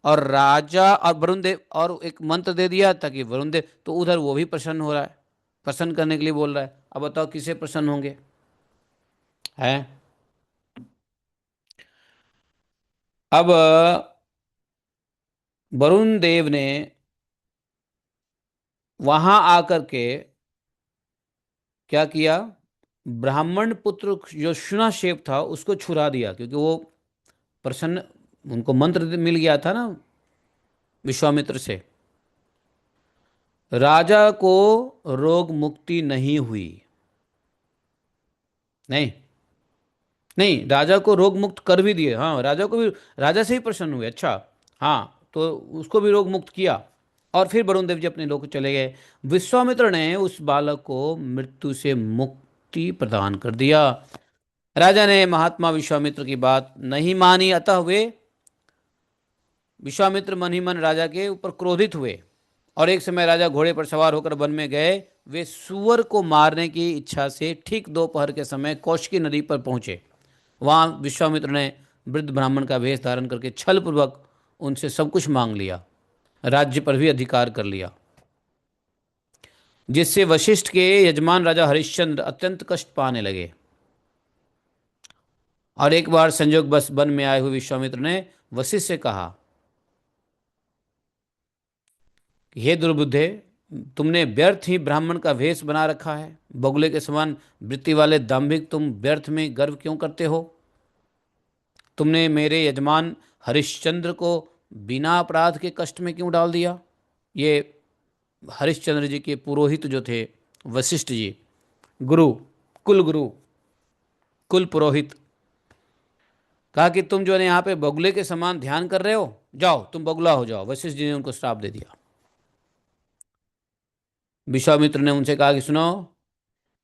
और राजा और वरुण देव और एक मंत्र दे दिया ताकि वरुण देव, तो उधर वो भी प्रसन्न हो रहा है, प्रसन्न करने के लिए बोल रहा है। अब बताओ किसे प्रसन्न होंगे? है। अब वरुण देव ने वहां आकर के क्या किया? ब्राह्मण पुत्र जो शुनशेव था उसको छुड़ा दिया, क्योंकि वो प्रसन्न, उनको मंत्र मिल गया था ना विश्वामित्र से। राजा को रोग मुक्ति नहीं हुई। नहीं, नहीं, राजा को रोग मुक्त कर भी दिए। हाँ, राजा को भी, राजा से ही प्रसन्न हुए। अच्छा, हाँ, तो उसको भी रोग मुक्त किया। और फिर वरुण देव जी अपने लोग चले गए। विश्वामित्र ने उस बालक को मृत्यु से मुक्ति प्रदान कर दिया। राजा ने महात्मा विश्वामित्र की बात नहीं मानी, अतः वे विश्वामित्र मन ही मन राजा के ऊपर क्रोधित हुए। और एक समय राजा घोड़े पर सवार होकर वन में गए। वे सुअर को मारने की इच्छा से ठीक दोपहर के समय कौशिकी नदी पर पहुंचे। वहां विश्वामित्र ने वृद्ध ब्राह्मण का वेश धारण करके छल पूर्वक उनसे सब कुछ मांग लिया, राज्य पर भी अधिकार कर लिया, जिससे वशिष्ठ के यजमान राजा हरिश्चंद्र अत्यंत कष्ट पाने लगे। और एक बार संयोग बस वन में आए हुए विश्वामित्र ने वशिष्ठ से कहा, हे दुर्बुद्धे, तुमने व्यर्थ ही ब्राह्मण का वेश बना रखा है। बगुले के समान वृत्ति वाले दाम्भिक, तुम व्यर्थ में गर्व क्यों करते हो? तुमने मेरे यजमान हरिश्चंद्र को बिना अपराध के कष्ट में क्यों डाल दिया? ये हरिश्चंद्र जी के पुरोहित जो थे, वशिष्ठ जी, गुरु, कुल गुरु, कुल पुरोहित, कहा कि तुम जो है यहाँ पे बगुले के समान ध्यान कर रहे हो, जाओ तुम बगुला हो जाओ। वशिष्ठ जी ने उनको श्राप दे दिया। विश्वामित्र ने उनसे कहा कि सुनो,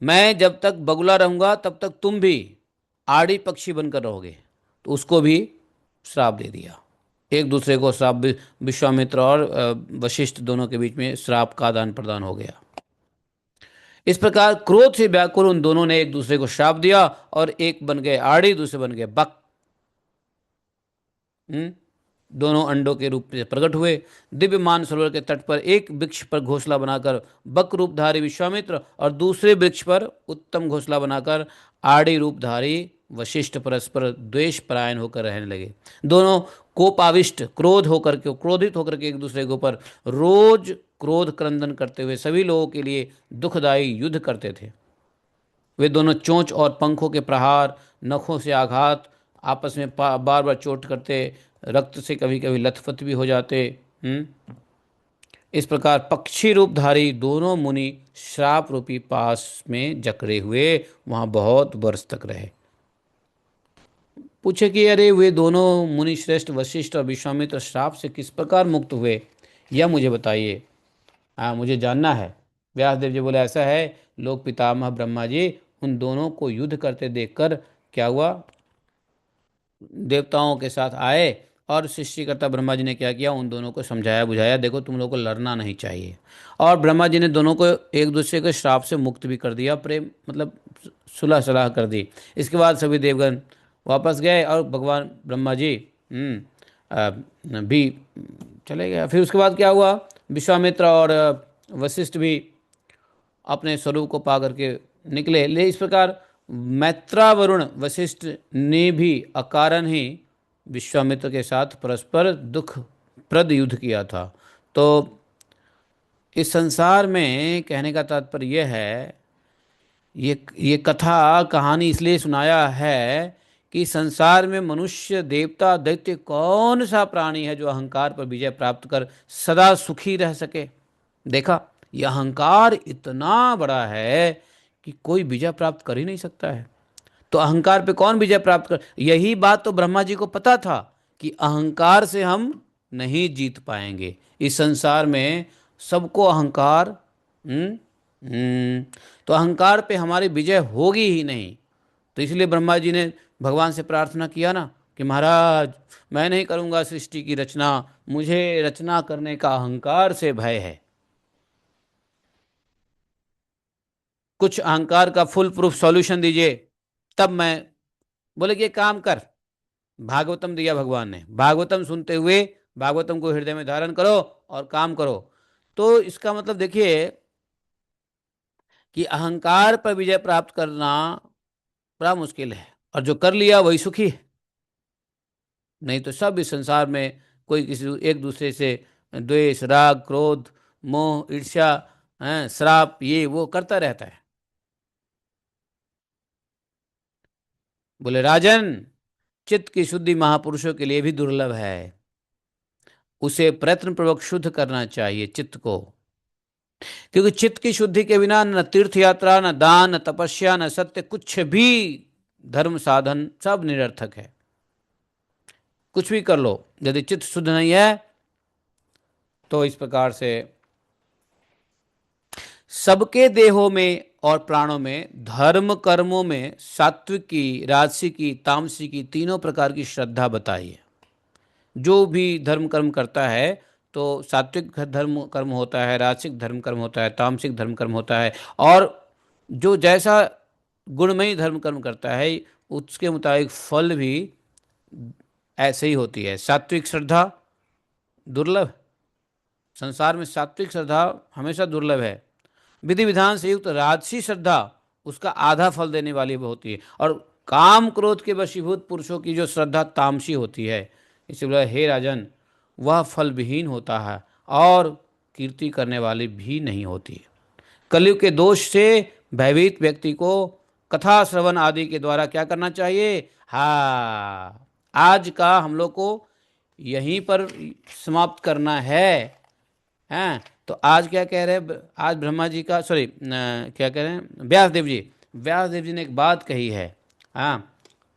मैं जब तक बगुला रहूंगा तब तक तुम भी आड़ी पक्षी बनकर रहोगे। तो उसको भी श्राप दे दिया। एक दूसरे को श्राप, विश्वामित्र और वशिष्ठ दोनों के बीच में श्राप का आदान प्रदान हो गया। इस प्रकार क्रोध से व्याकुल उन दोनों ने एक दूसरे को श्राप दिया, और एक बन गए आड़ी, दूसरे बन गए बक। दोनों अंडों के रूप में प्रकट हुए। दिव्य मानसरोवर के तट पर एक वृक्ष पर घोंसला बनाकर बक रूपधारी विश्वामित्र और दूसरे वृक्ष पर उत्तम घोंसला बनाकर आड़ी रूपधारी वशिष्ठ परस्पर द्वेष परायण होकर रहने लगे। दोनों कोपाविष्ट, क्रोधित होकर के एक दूसरे के ऊपर रोज क्रोध क्रंदन करते हुए सभी लोगों के लिए दुखदायी युद्ध करते थे। वे दोनों चोंच और पंखों के प्रहार, नखों से आघात, आपस में बार बार चोट करते, रक्त से कभी कभी लथपथ भी हो जाते। इस प्रकार पक्षी रूपधारी दोनों मुनि श्राप रूपी पास में जकड़े हुए वहां बहुत वर्ष तक रहे। पूछे कि अरे वे दोनों मुनि श्रेष्ठ वशिष्ठ और विश्वामित्र श्राप से किस प्रकार मुक्त हुए, यह मुझे बताइए। हाँ, मुझे जानना है। व्यासदेव जी बोले, ऐसा है, लोक पितामह ब्रह्मा जी उन दोनों को युद्ध करते देखकर क्या हुआ, देवताओं के साथ आए, और सृष्टिकर्ता ब्रह्मा जी ने क्या किया, उन दोनों को समझाया बुझाया, देखो तुम लोगों को लड़ना नहीं चाहिए। और ब्रह्मा जी ने दोनों को एक दूसरे के श्राप से मुक्त भी कर दिया, प्रेम मतलब सुलह सलाह कर दी। इसके बाद सभी देवगण वापस गए और भगवान ब्रह्मा जी भी चले गए। फिर उसके बाद क्या हुआ, विश्वामित्र और वशिष्ठ भी अपने स्वरूप को पा करके निकले। ले इस प्रकार मैत्रावरुण वशिष्ठ ने भी अकारण ही विश्वामित्र के साथ परस्पर दुख प्रद युद्ध किया था। तो इस संसार में कहने का तात्पर्य यह है, ये कथा कहानी इसलिए सुनाया है कि संसार में मनुष्य, देवता, दैत्य कौन सा प्राणी है जो अहंकार पर विजय प्राप्त कर सदा सुखी रह सके। देखा, यह अहंकार इतना बड़ा है कि कोई विजय प्राप्त कर ही नहीं सकता है। तो अहंकार पे कौन विजय प्राप्त कर, यही बात तो ब्रह्मा जी को पता था कि अहंकार से हम नहीं जीत पाएंगे इस संसार में। सबको अहंकार, हम्म तो अहंकार पे हमारी विजय होगी ही नहीं। तो इसलिए ब्रह्मा जी ने भगवान से प्रार्थना किया ना कि महाराज, मैं नहीं करूंगा सृष्टि की रचना, मुझे रचना करने का अहंकार से भय है। कुछ अहंकार का फुल प्रूफ सॉल्यूशन दीजिए, तब मैं। बोले कि एक काम कर, भागवतम दिया भगवान ने, भागवतम सुनते हुए भागवतम को हृदय में धारण करो और काम करो। तो इसका मतलब देखिए कि अहंकार पर विजय प्राप्त करना बड़ा मुश्किल है, और जो कर लिया वही सुखी है। नहीं तो सब इस संसार में कोई किसी एक दूसरे से द्वेष, राग, क्रोध, मोह, ईर्ष्या, श्राप, ये वो करता रहता है। बोले राजन, चित्त की शुद्धि महापुरुषों के लिए भी दुर्लभ है। उसे प्रयत्न पूर्वक शुद्ध करना चाहिए चित्त को, क्योंकि चित्त की शुद्धि के बिना न तीर्थ यात्रा, न दान, न तपस्या, न सत्य, कुछ भी धर्म साधन सब निरर्थक है। कुछ भी कर लो, यदि चित्त शुद्ध नहीं है तो इस प्रकार से सबके देहों में और प्राणों में, धर्म कर्मों में सात्विकी, राजसिकी, तामसिकी तीनों प्रकार की श्रद्धा बताई है। जो भी धर्म कर्म करता है तो सात्विक धर्म कर्म होता है, राजसिक धर्म कर्म होता है, तामसिक धर्म कर्म होता है। और जो जैसा गुणमयी धर्म कर्म करता है उसके मुताबिक फल भी ऐसे ही होती है। सात्विक श्रद्धा दुर्लभ, संसार में सात्विक श्रद्धा हमेशा दुर्लभ है। विधि विधान से युक्त राजसी श्रद्धा उसका आधा फल देने वाली होती है, और काम क्रोध के वशीभूत पुरुषों की जो श्रद्धा तामसी होती है, इसे बोला हे राजन, वह फल विहीन होता है और कीर्ति करने वाली भी नहीं होती। कलयुग के दोष से भयभीत व्यक्ति को कथा श्रवण आदि के द्वारा क्या करना चाहिए। हाँ, आज का हम लोग को यहीं पर समाप्त करना है। हैं, तो आज क्या कह रहे हैं, आज ब्रह्मा जी का, सॉरी, क्या कह रहे हैं, व्यासदेव जी, व्यासदेव जी ने एक बात कही है। हाँ,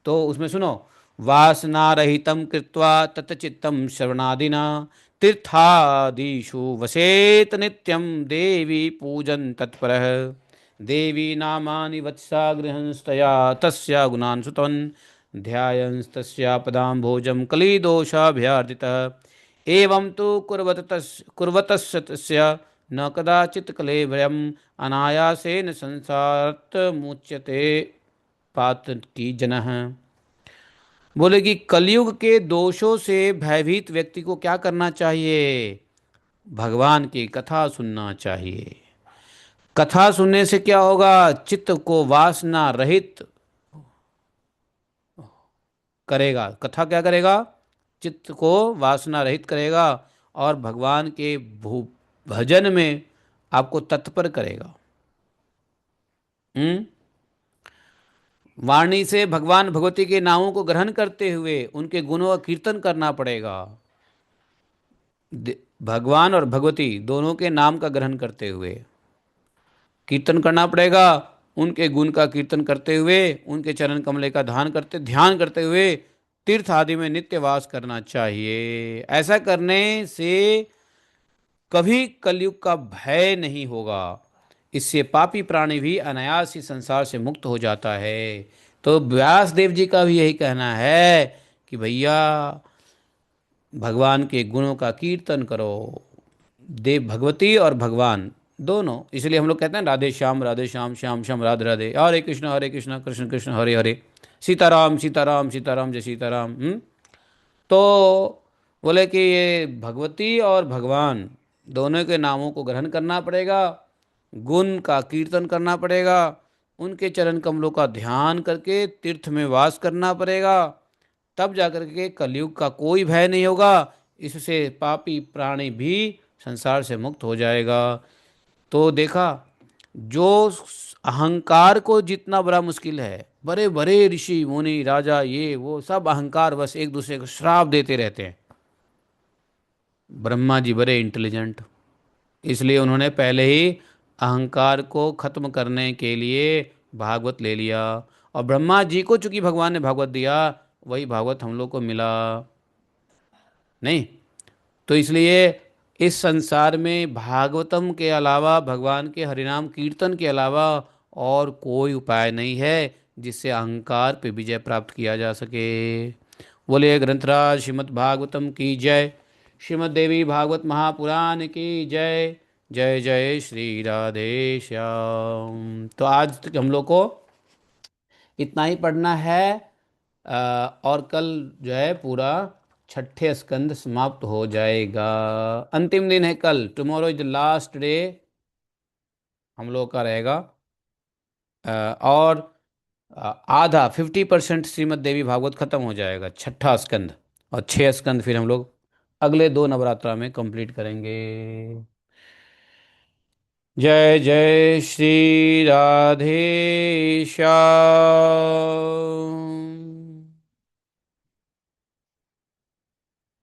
तो उसमें सुनो, वासना रहितम कृत्वा ततचित्तम श्रवणादिना तीर्थादिषु वसेत नित्यम देवी पूजन तत्परः। देवी नामानि वत्सा गृहंस्तया तस्या गुणान् सुतवन् ध्यायंस्तस्या पदां भोजं कलिदोषाभ्यार्जितः। एवं तो कुर्वतस्य तस्य न कदाचित् कलेवरम् अनायासेन संसारात् मुच्यते पातकी जनः। बोले कि कलयुग के दोषों से भयभीत व्यक्ति को क्या करना चाहिए, भगवान की कथा सुनना चाहिए। कथा सुनने से क्या होगा, चित्त को वासना रहित करेगा। कथा क्या करेगा, चित्त को वासना रहित करेगा और भगवान के भजन में आपको तत्पर करेगा। हम्म वाणी से भगवान भगवती के नामों को ग्रहण करते हुए उनके गुणों का कीर्तन करना पड़ेगा। भगवान और भगवती दोनों के नाम का ग्रहण करते हुए कीर्तन करना पड़ेगा। उनके गुण का कीर्तन करते हुए, उनके चरण कमले का ध्यान करते हुए तीर्थ आदि में नित्य वास करना चाहिए। ऐसा करने से कभी कलयुग का भय नहीं होगा। इससे पापी प्राणी भी अनायास ही संसार से मुक्त हो जाता है। तो व्यास देव जी का भी यही कहना है कि भैया, भगवान के गुणों का कीर्तन करो। देव भगवती और भगवान दोनों, इसलिए हम लोग कहते हैं राधे श्याम श्याम श्याम राधे राधे, हरे कृष्ण कृष्ण कृष्ण हरे हरे, सीताराम सीताराम सीताराम जय सीताराम। तो बोले कि ये भगवती और भगवान दोनों के नामों को ग्रहण करना पड़ेगा, गुण का कीर्तन करना पड़ेगा, उनके चरण कमलों का ध्यान करके तीर्थ में वास करना पड़ेगा। तब जाकर के कलयुग का कोई भय नहीं होगा। इससे पापी प्राणी भी संसार से मुक्त हो जाएगा। तो देखा, जो अहंकार को जितना बड़ा मुश्किल है, बड़े बड़े ऋषि मुनि राजा ये वो सब अहंकार बस एक दूसरे को श्राप देते रहते हैं। ब्रह्मा जी बड़े इंटेलिजेंट, इसलिए उन्होंने पहले ही अहंकार को खत्म करने के लिए भागवत ले लिया। और ब्रह्मा जी को चूंकि भगवान ने भागवत दिया, वही भागवत हम लोग को मिला नहीं। तो इसलिए इस संसार में भागवतम के अलावा, भगवान के हरिनाम कीर्तन के अलावा और कोई उपाय नहीं है जिससे अहंकार पे विजय प्राप्त किया जा सके। बोले ग्रंथराज श्रीमद् भागवतम की जय। श्रीमद् देवी भागवत महापुराण की जय। जय जय श्री राधे श्याम। तो आज तक हम लोग को इतना ही पढ़ना है। और कल जो है पूरा छठे स्कंद समाप्त हो जाएगा। अंतिम दिन है कल, tomorrow is the last day हम लोग का रहेगा। और आधा 50% श्रीमद् देवी भागवत खत्म हो जाएगा, छठा स्कंद। और 6 स्कंद फिर हम लोग अगले 2 नवरात्रा में कंप्लीट करेंगे। जय जय श्री राधे श्याम।